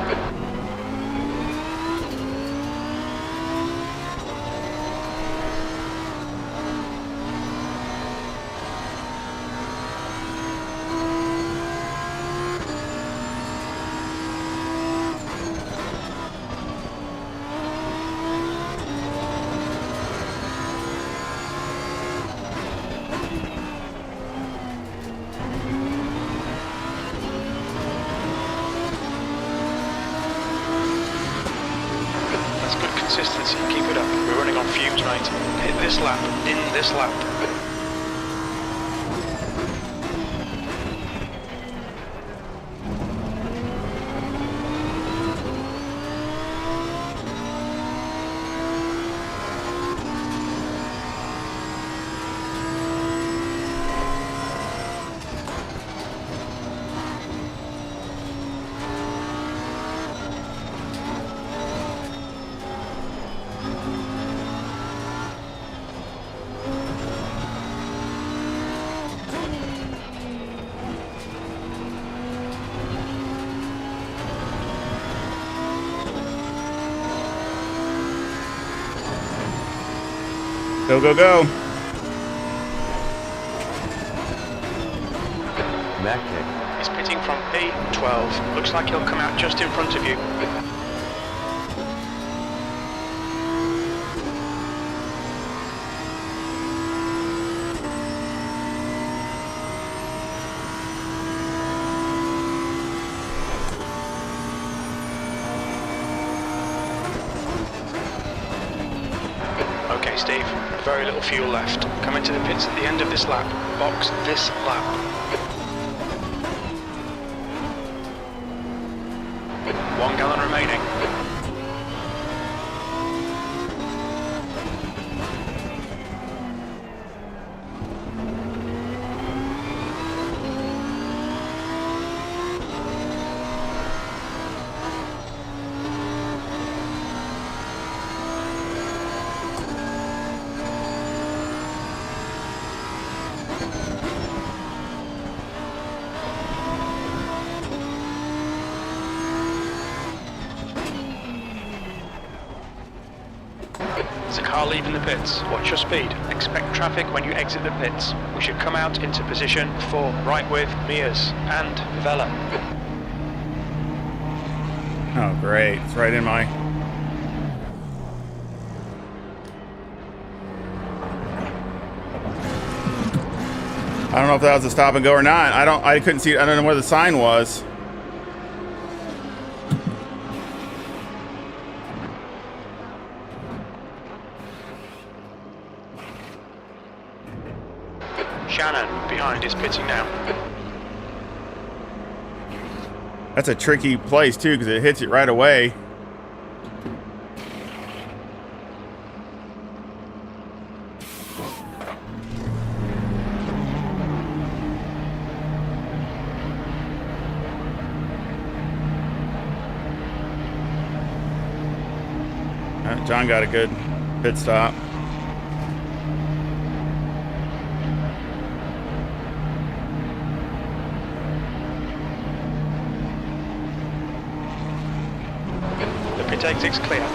Consistency, keep it up. We're running on fumes, mate. Hit this lap, in this lap. Go, go, go. Mac kick. He's pitting from A12. Looks like he'll come out just in front of you. Okay, Steve, very little fuel left. Come into the pits at the end of this lap. Box this lap. One gallon remaining. There's a car leaving the pits. Watch your speed. Expect traffic when you exit the pits. We should come out into position for right with Mia's and Vela. Oh, great. It's right in my... I don't know if that was a stop and go or not. I couldn't see it. I don't know where the sign was. Shannon behind is pitting now. That's a tricky place too, because it hits it right away. John got a good pit stop. The pit exit's clear.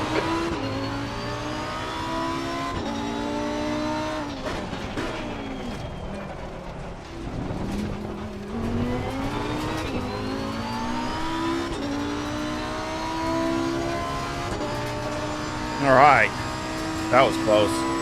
All right. That was close.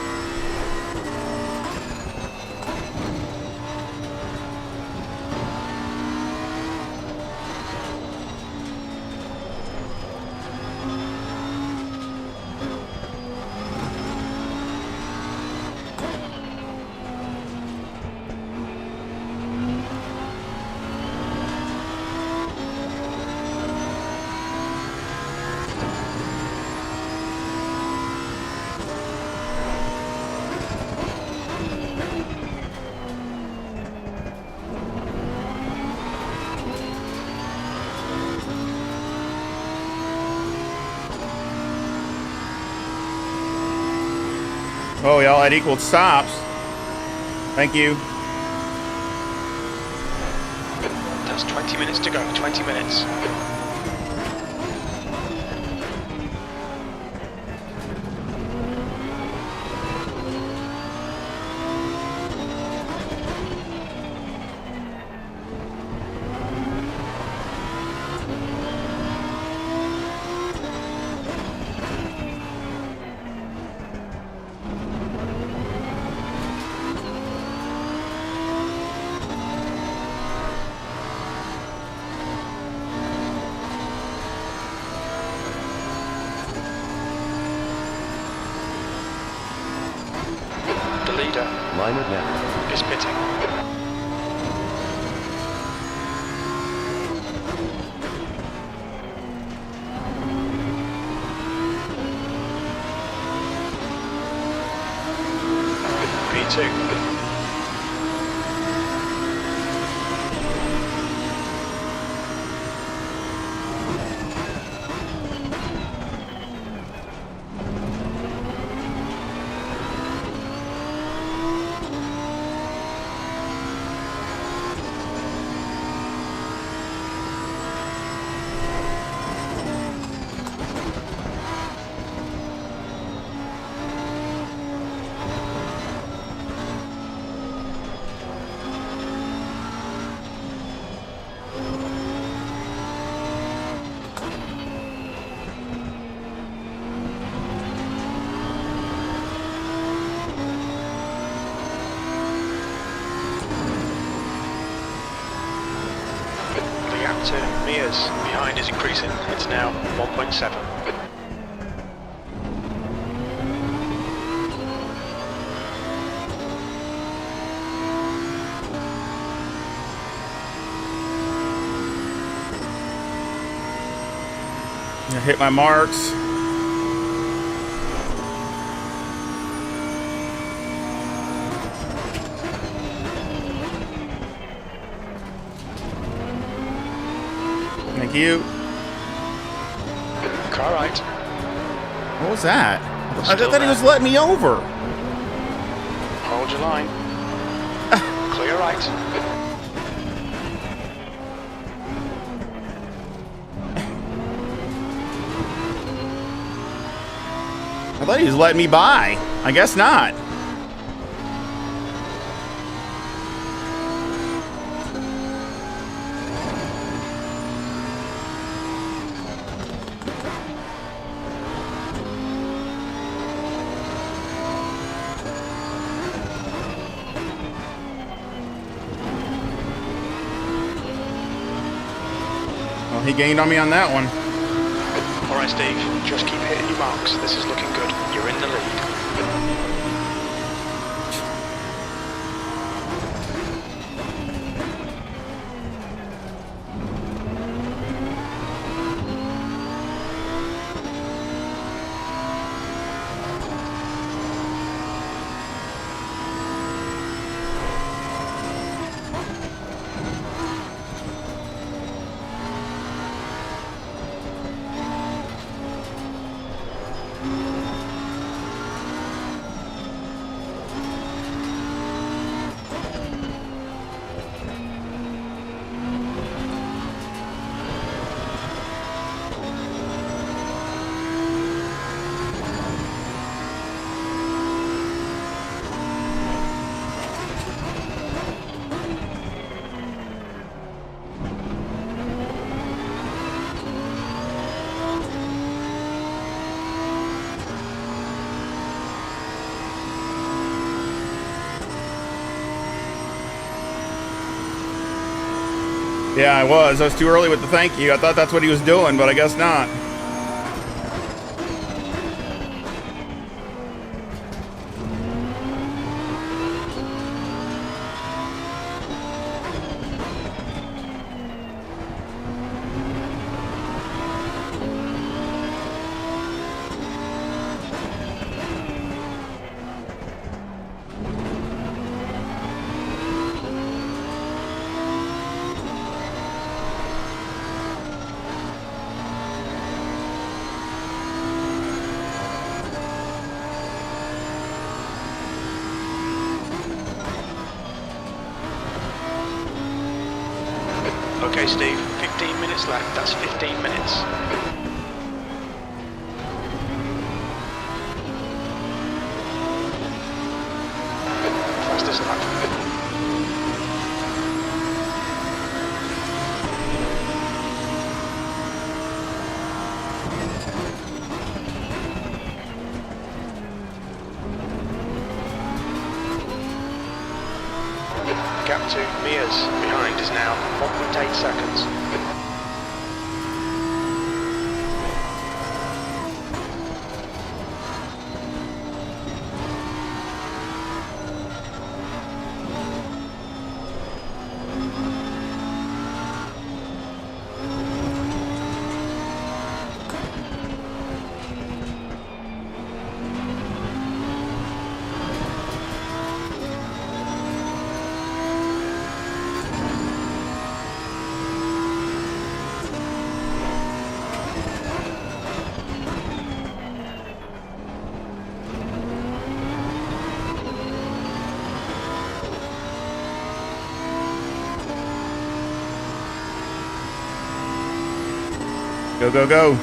Oh, y'all had equal stops. Thank you. That's 20 minutes to go, 20 minutes. The leader Line it now. is pitting. P2. To Mia's behind is increasing. It's now 1.7. I hit my marks. Thank you. Car right. What was that? I Still thought he was there. letting me over. Hold your line. Clear right. I thought he was letting me by. I guess not. Well, he gained on me on that one. Alright, Steve. Just keep hitting your marks. This is looking good. You're in the lead. Yeah, I was. I was too early with the thank you. I thought that's what he was doing, but I guess not. Okay, Steve, 15 minutes left. That's 15 minutes. Fastest lap. Gap to Mia's behind is now 1.8 seconds. Go, go, go.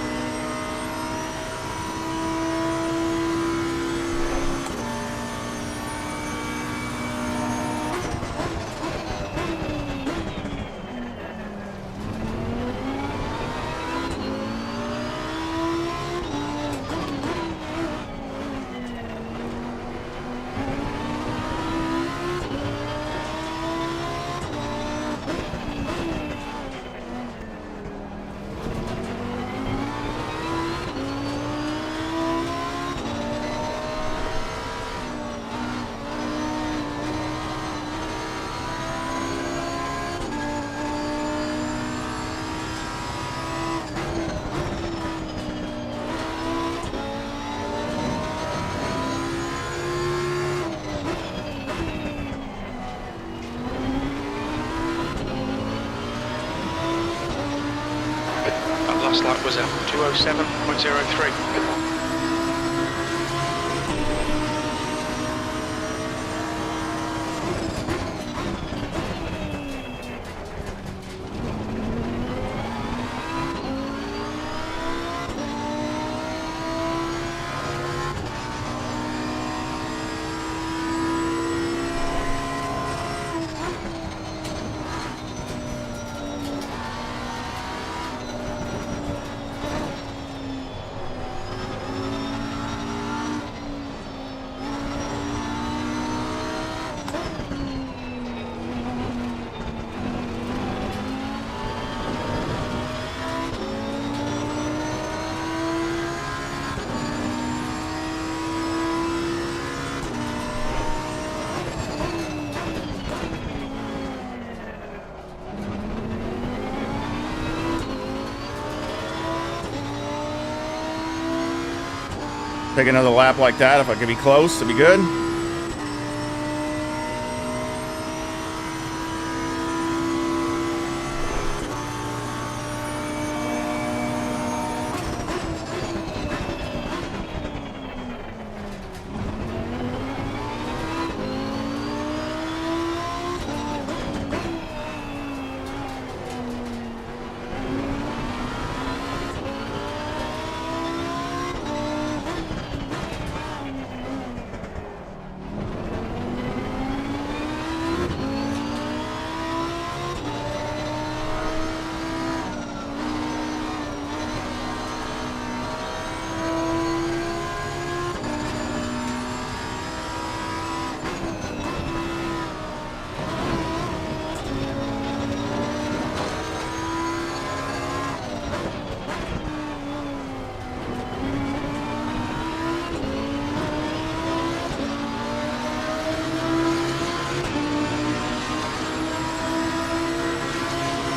Last lap was at 2:07.03. Take another lap like that. If I could be close, it'd be good.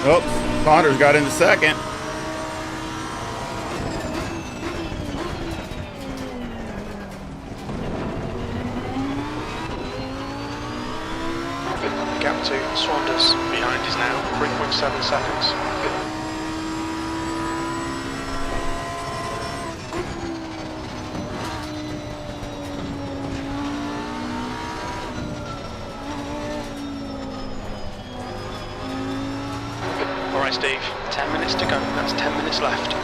Oops, Saunders got into second. Gap to Saunders behind is now 3.7 seconds. Alright Steve, 10 minutes to go, that's 10 minutes left.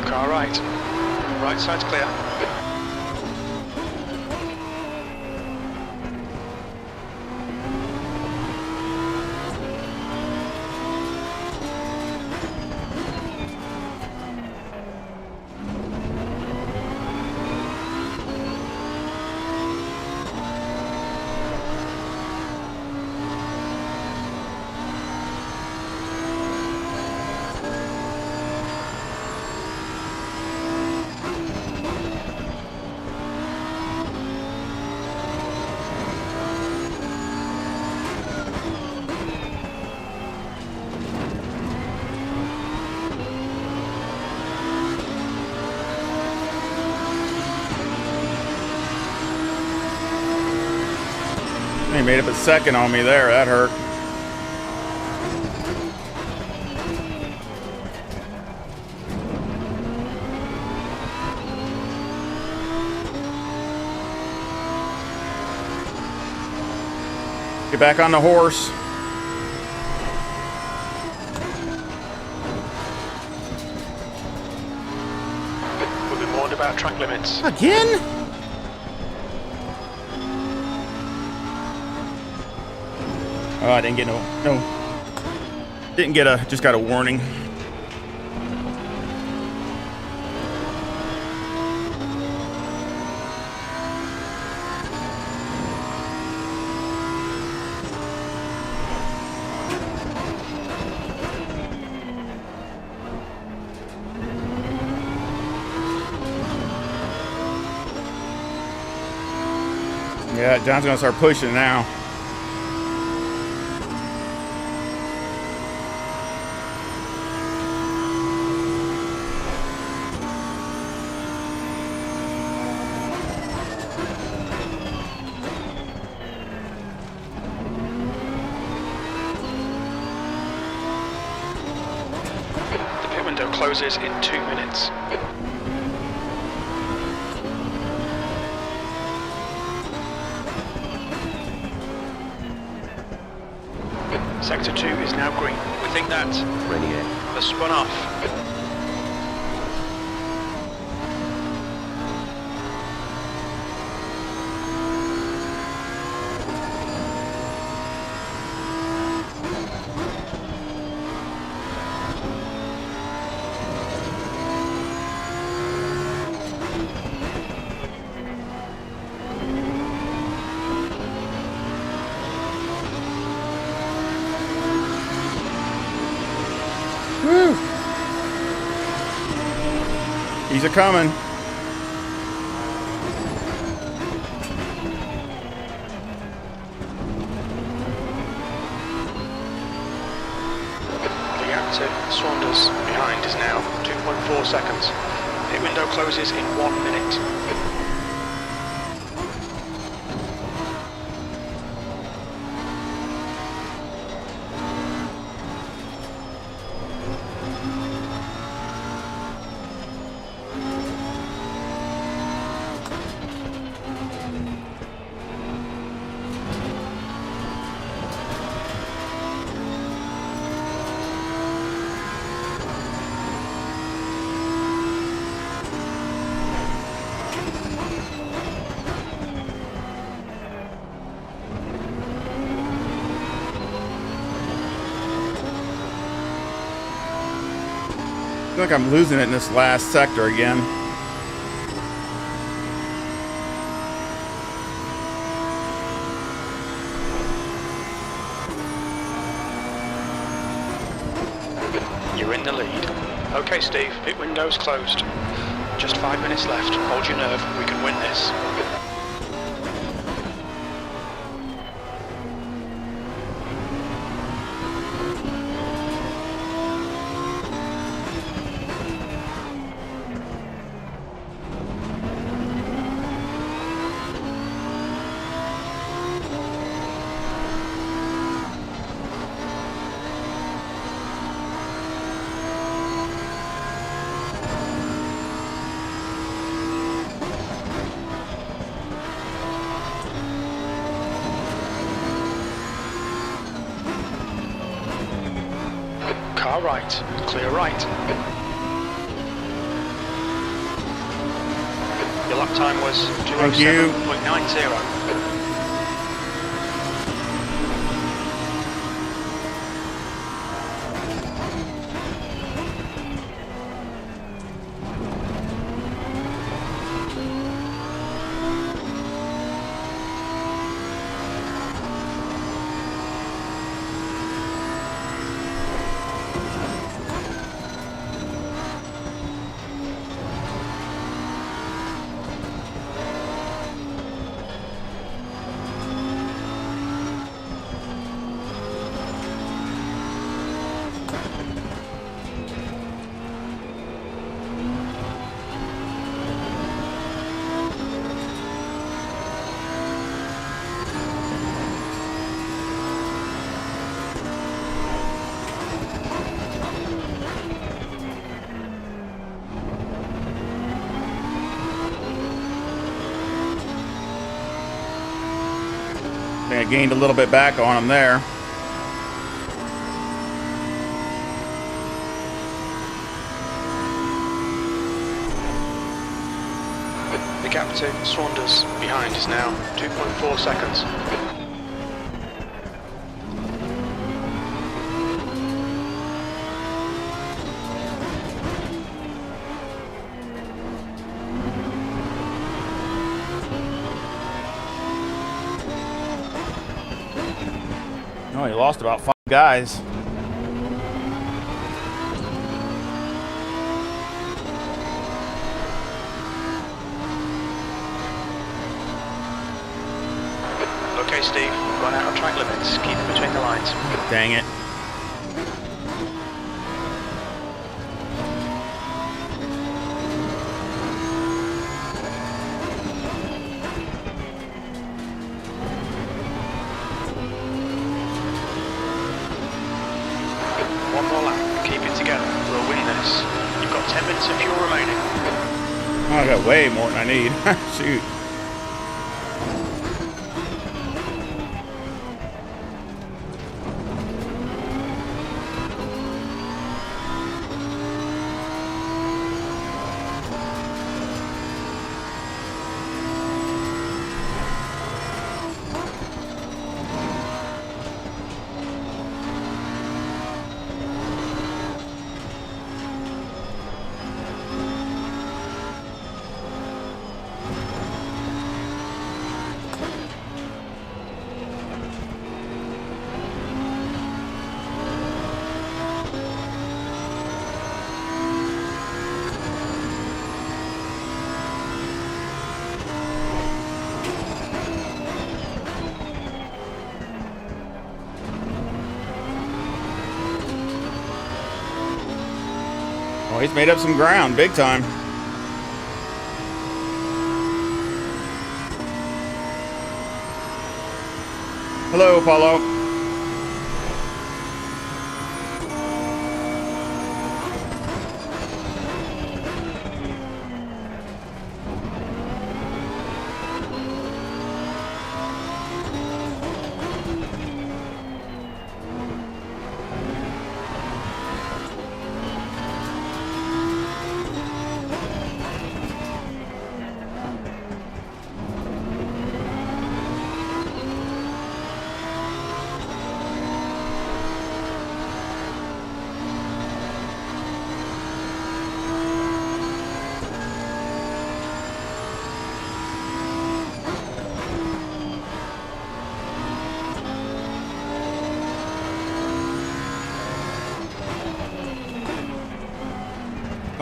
Car right. Right side's clear. He made up a second on me there. That hurt. Get back on the horse. We'll be warned about track limits. Again? Oh, I didn't get didn't get a, just got a warning. Yeah, John's gonna start pushing now. The pit window closes in 2 minutes. Sector 2 is now green. We think that the spun off. Woo. He's a-coming. The gap to Saunders behind is now 2.4 seconds. Pit window closes in 1 minute. feel like I'm losing it in this last sector again. You're in the lead. Okay, Steve, pit window's closed. Just 5 minutes left. Hold your nerve, we can win this. Car right, clear right. Your lap time was 207.90. I gained a little bit back on him there. The gap to Saunders behind is now 2.4 seconds. Oh, he lost about 5 guys. Okay, Steve, run out of track limits. Keep it between the lines. Dang it. One more lap. Keep it together. We'll win this. You've got 10 minutes of fuel remaining. Oh, I got way more than I need. Shoot. Oh, he's made up some ground, big time. Hello, Apollo.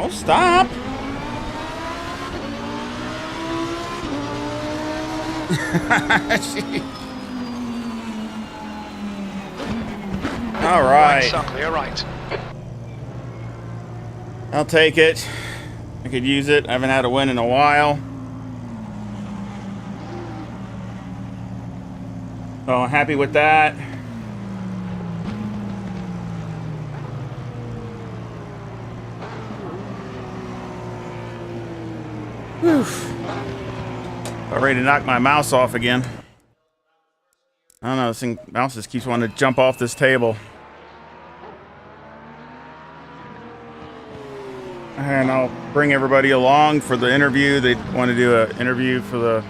Don't stop. All right. Right, clear right. I'll take it. I could use it. I haven't had a win in a while. So I'm happy with that. Whew. I'm ready to knock my mouse off again. I don't know, this thing, mouse just keeps wanting to jump off this table. And I'll bring everybody along for the interview. They want to do an interview for the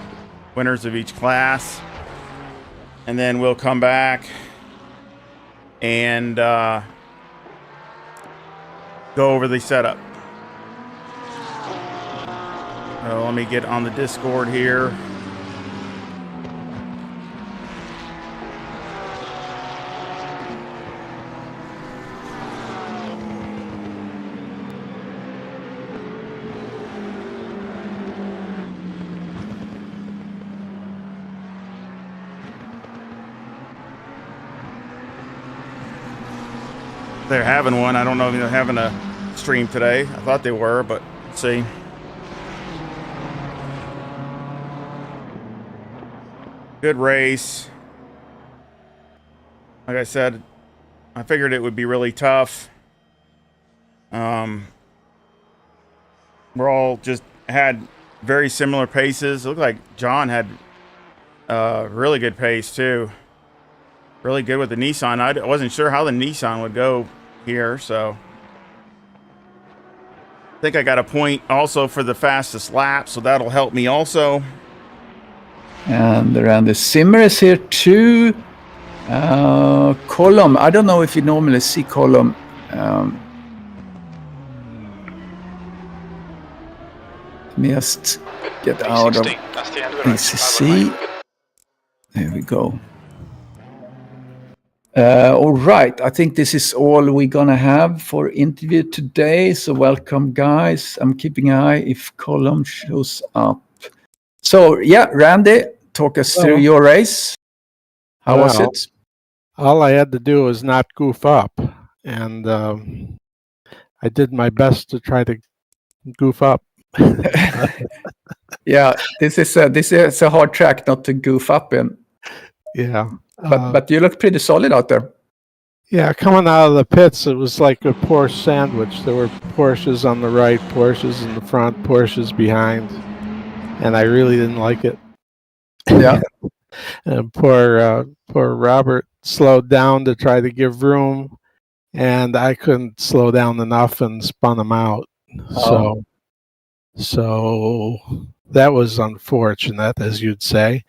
winners of each class. And then we'll come back and go over the setup. So let me get on the Discord here. They're having one. I don't know if they're having a stream today. I thought they were, but let's see. Good race. Like I said, I figured it would be really tough. We're all just had very similar paces. It looked like John had really good pace too. Really good with the Nissan. I wasn't sure how the Nissan would go here, so I think I got a point also for the fastest lap, so that'll help me also. And Randy Zimmer is here too. Column. I don't know if you normally see Column. Let me just get out of That's the end of ACC. There we go. All right, I think this is all we're gonna have for interview today. So welcome, guys. I'm keeping an eye if Column shows up. So yeah, Randy, talk us through your race. How was it? All I had to do was not goof up, and I did my best to try to goof up. Yeah, this is a hard track not to goof up in. Yeah. But you look pretty solid out there. Yeah, coming out of the pits, it was like a Porsche sandwich. There were Porsches on the right, Porsches in the front, Porsches behind, and I really didn't like it. Yeah. And poor Robert slowed down to try to give room, and I couldn't slow down enough and spun him out. Oh. So that was unfortunate, as you'd say.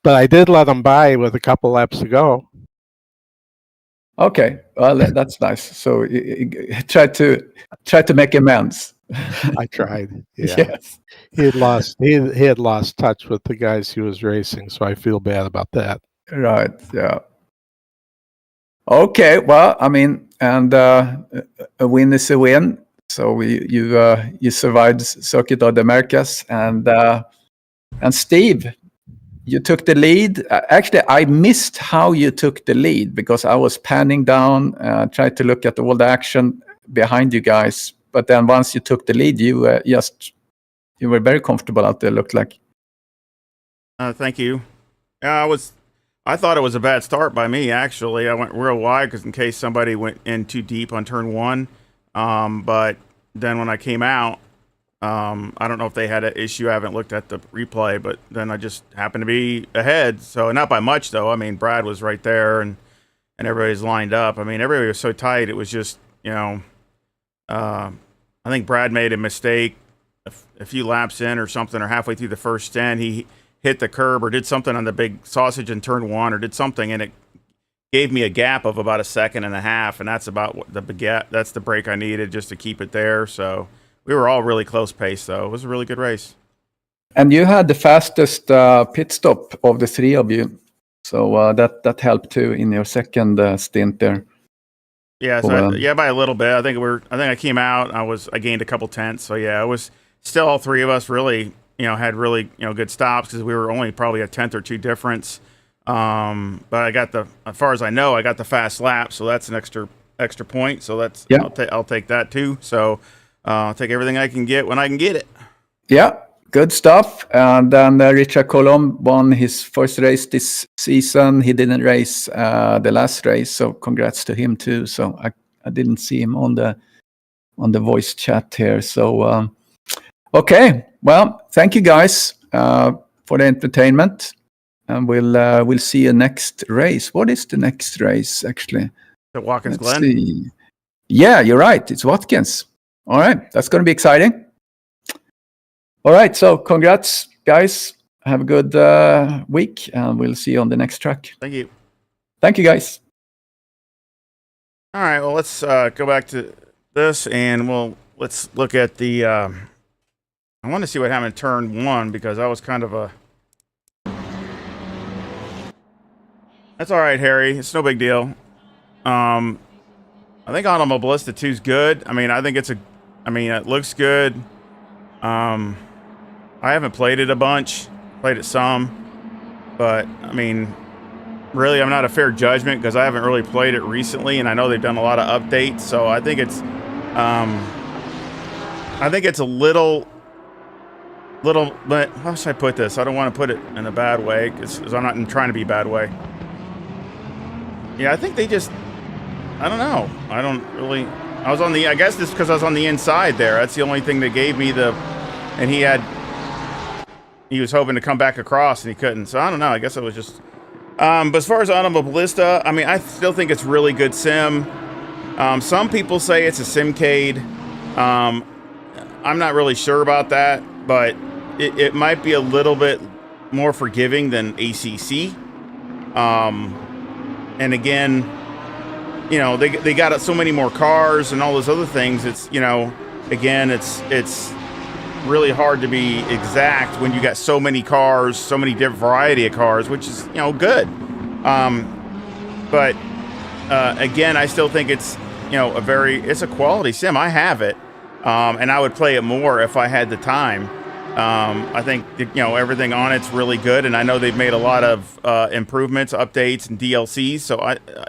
But I did let him by with a couple laps to go. Okay, well that's nice. So you try to make amends. I tried. Yeah. Yes. He had lost touch with the guys he was racing, so I feel bad about that. Right. Yeah. Okay. Well, I mean, and a win is a win. So you survived Circuit of the Americas, and Steve, you took the lead. Actually, I missed how you took the lead because I was panning down, tried to look at all the action behind you guys. But then once you took the lead, you were very comfortable out there. Looked like. Thank you. I thought it was a bad start by me. Actually, I went real wide because in case somebody went in too deep on turn one. But then when I came out, I don't know if they had an issue. I haven't looked at the replay, but then I just happened to be ahead. So not by much though. I mean, Brad was right there and everybody's lined up. I mean, everybody was so tight. It was just, I think Brad made a mistake a few laps in or something, or halfway through the first stint. He hit the curb or did something on the big sausage in turn one or did something, and it gave me a gap of about a second and a half, and that's about what that's the break I needed just to keep it there. So we were all really close pace, though. It was a really good race. And you had the fastest pit stop of the three of you, so that helped too in your second stint there. Yeah, so Well, yeah, by a little bit. I think I came out. I gained a couple tenths. So yeah, it was still all three of us really, had really, good stops because we were only probably a tenth or two difference. But I got as far as I know, I got the fast lap, so that's an extra point. So that's Yeah. I'll take that too. So I'll take everything I can get when I can get it. Yeah, good stuff. And then Richard Colomb won his first race this season. He didn't race the last race, so congrats to him too. So I didn't see him on the voice chat here. So okay, well, thank you guys for the entertainment, and we'll see you next race. What is the next race actually? The Watkins Let's Glen. see. Yeah, you're right. It's Watkins. All right, that's going to be exciting. All right, so congrats, guys. Have a good week, and we'll see you on the next track. Thank you. Thank you, guys. All right, well, let's go back to this, and let's look at the. I want to see what happened in turn 1 because I was kind of a. That's all right, Harry. It's no big deal. I think Automobilista 2 is good. I mean, it looks good. I haven't played it a bunch. Played it some, but I mean, really, I'm not a fair judgment because I haven't really played it recently, and I know they've done a lot of updates. So I think it's a little. But how should I put this? I don't want to put it in a bad way because I'm not trying to be a bad way. Yeah, I think they just. I don't know. I don't really. I was on the. I guess this because I was on the inside there. That's the only thing that gave me the. And he was hoping to come back across and he couldn't. So I don't know. I guess it was just. But as far as Automobilista, I mean, I still think it's really good sim. Some people say it's a simcade. I'm not really sure about that, but it might be a little bit more forgiving than ACC. And again, they got so many more cars and all those other things. It's, again, it's really hard to be exact when you got so many cars, so many different variety of cars, which is, good. But again, I still think it's, it's a quality sim. I have it. And I would play it more if I had the time. I think, everything on it's really good. And I know they've made a lot of improvements, updates, and DLCs. So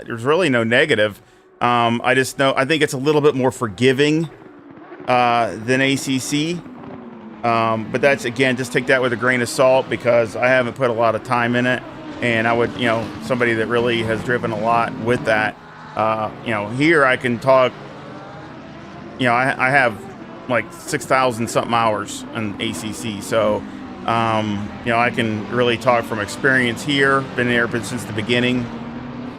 there's really no negative. I think it's a little bit more forgiving than ACC. But that's, again, just take that with a grain of salt because I haven't put a lot of time in it. And I would, somebody that really has driven a lot with that. Here I can talk, I have like 6,000 something hours in ACC. So, I can really talk from experience here. Been there since the beginning.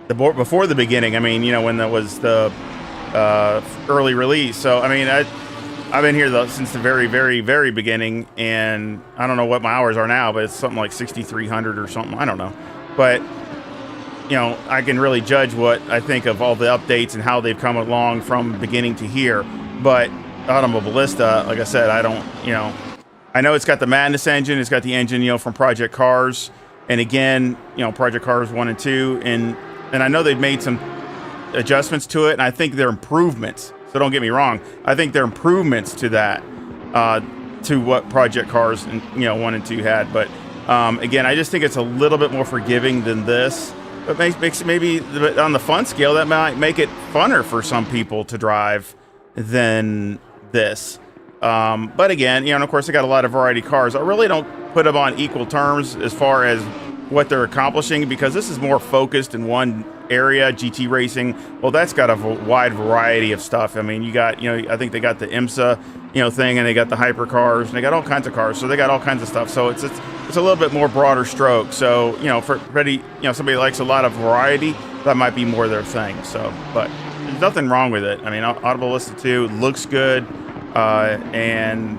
Before the beginning, I mean, when that was the early release. So, I mean, I've been here since the very, very, very beginning, and I don't know what my hours are now, but it's something like 6,300 or something. I don't know. But, I can really judge what I think of all the updates and how they've come along from beginning to here. But Automobilista, like I said, I don't, I know it's got the Madness engine. It's got the engine, from Project Cars. And again, Project Cars 1 and 2. And I know they've made some adjustments to it, and I think they're improvements. So don't get me wrong. I think they're improvements to that, to what Project Cars 1 and 2 had. But again, I just think it's a little bit more forgiving than this. But makes maybe on the fun scale that might make it funner for some people to drive than this. But again, and of course they got a lot of variety cars. I really don't put them on equal terms as far as what they're accomplishing because this is more focused in one area. GT racing, well, that's got a wide variety of stuff. I mean, you got, I think they got the IMSA, thing, and they got the hypercars, and they got all kinds of cars. So they got all kinds of stuff. So it's a little bit more broader stroke. So, for somebody likes a lot of variety, that might be more their thing. So, but there's nothing wrong with it. I mean, Automobilista 2 looks good, and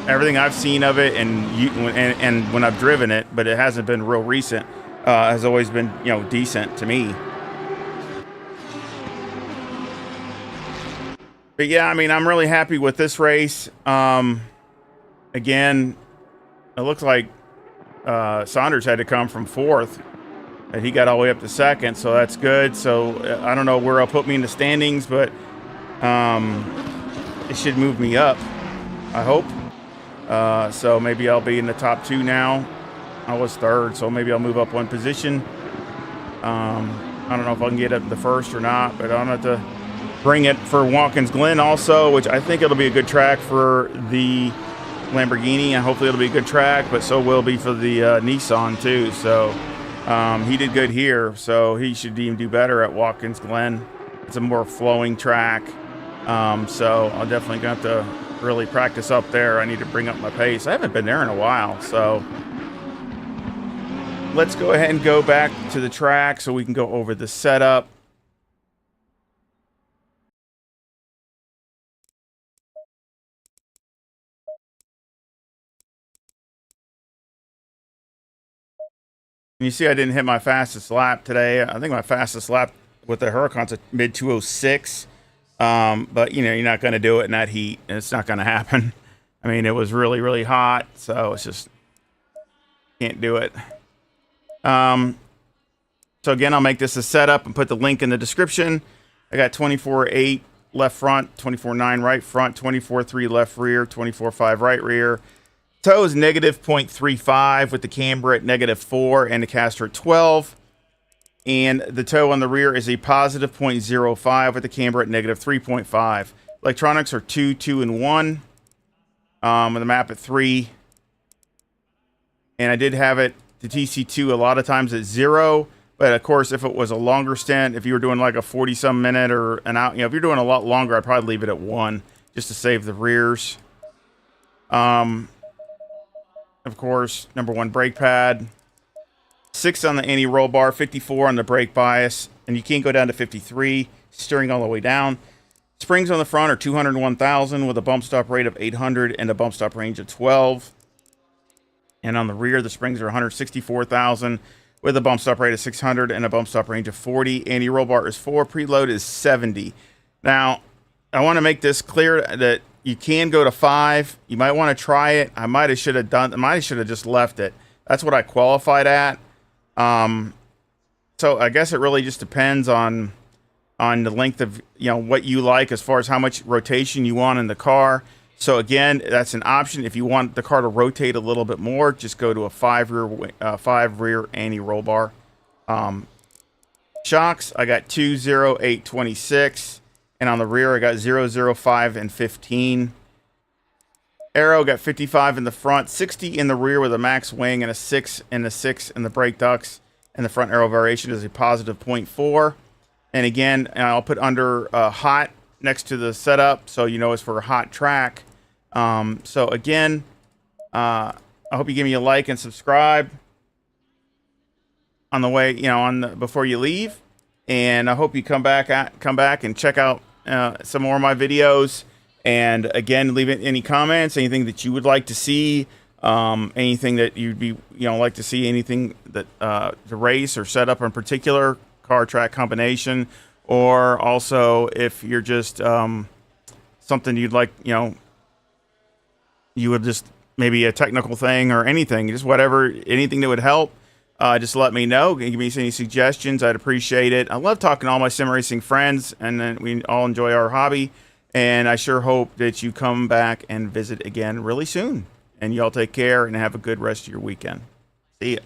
everything I've seen of it, and when I've driven it, but it hasn't been real recent, has always been decent to me. But yeah, I mean, I'm really happy with this race. Again, it looks like Saunders had to come from 4th And he got all the way up to second, so that's good. So I don't know where I'll put me in the standings, but it should move me up, I hope. So maybe I'll be in the top 2 now. I was 3rd, so maybe I'll move up 1 position. I don't know if I can get up to 1st or not, but I'm going to have to bring it for Watkins Glen also, which I think it'll be a good track for the Lamborghini, and hopefully it'll be a good track, but so will be for the Nissan too. So he did good here, so he should even do better at Watkins Glen. It's a more flowing track, so I'm definitely going to have to really practice up there. I need to bring up my pace. I haven't been there in a while, so let's go ahead and go back to the track so we can go over the setup. And you see I didn't hit my fastest lap today. I think my fastest lap with the Huracan's a mid 206. But, you know, you're not going to do it in that heat. It's not going to happen. I mean, it was really, really hot. So it's just can't do it. So again, I'll make this a setup and put the link in the description. I got 24.8 left front, 24.9 right front, 24.3 left rear, 24.5 right rear. Toe is negative 0.35 with the camber at -4 and the caster at 12. And the toe on the rear is a positive 0.05 with the camber at -3.5. Electronics are 2, 2, and 1. With the map at 3. And I did have it, the TC2, a lot of times at 0. But of course, if it was a longer stint, if you were doing like a 40-some minute or an out, you know, if you're doing a lot longer, I'd probably leave it at 1 just to save the rears. Of course, number 1 brake pad, 6 on the anti-roll bar, 54 on the brake bias, and you can't go down to 53. Steering all the way down. Springs on the front are 201,000 with a bump stop rate of 800 and a bump stop range of 12. And on the rear, the springs are 164,000 with a bump stop rate of 600 and a bump stop range of 40. Anti-roll bar is 4. Preload is 70. Now, I want to make this clear that you can go to 5. You might want to try it. I might have should have just left it. That's what I qualified at. So I guess it really just depends on the length of, you know, what you like as far as how much rotation you want in the car. So again, that's an option. If you want the car to rotate a little bit more, just go to a 5 rear anti-roll bar. Shocks, I got 2, 0, 8, 26. And on the rear, I got 0, 0, 5, and 15. Aero got 55 in the front, 60 in the rear with a max wing, and a 6 in the brake ducts. And the front aero variation is a positive 0.4. And again, I'll put under hot next to the setup, so you know it's for a hot track. So again, I hope you give me a like and subscribe on the way, you know, before you leave. And I hope you come back and check out some more of my videos. And again, leave any comments, anything that you would like to see, anything that you'd be, you know, like to see, anything that to race or set up in particular, car track combination, or also if you're just something you'd like, you know, you would just maybe a technical thing or anything, just whatever, anything that would help. Just let me know. Give me any suggestions. I'd appreciate it. I love talking to all my sim racing friends, and then we all enjoy our hobby. And I sure hope that you come back and visit again really soon. And y'all take care and have a good rest of your weekend. See ya.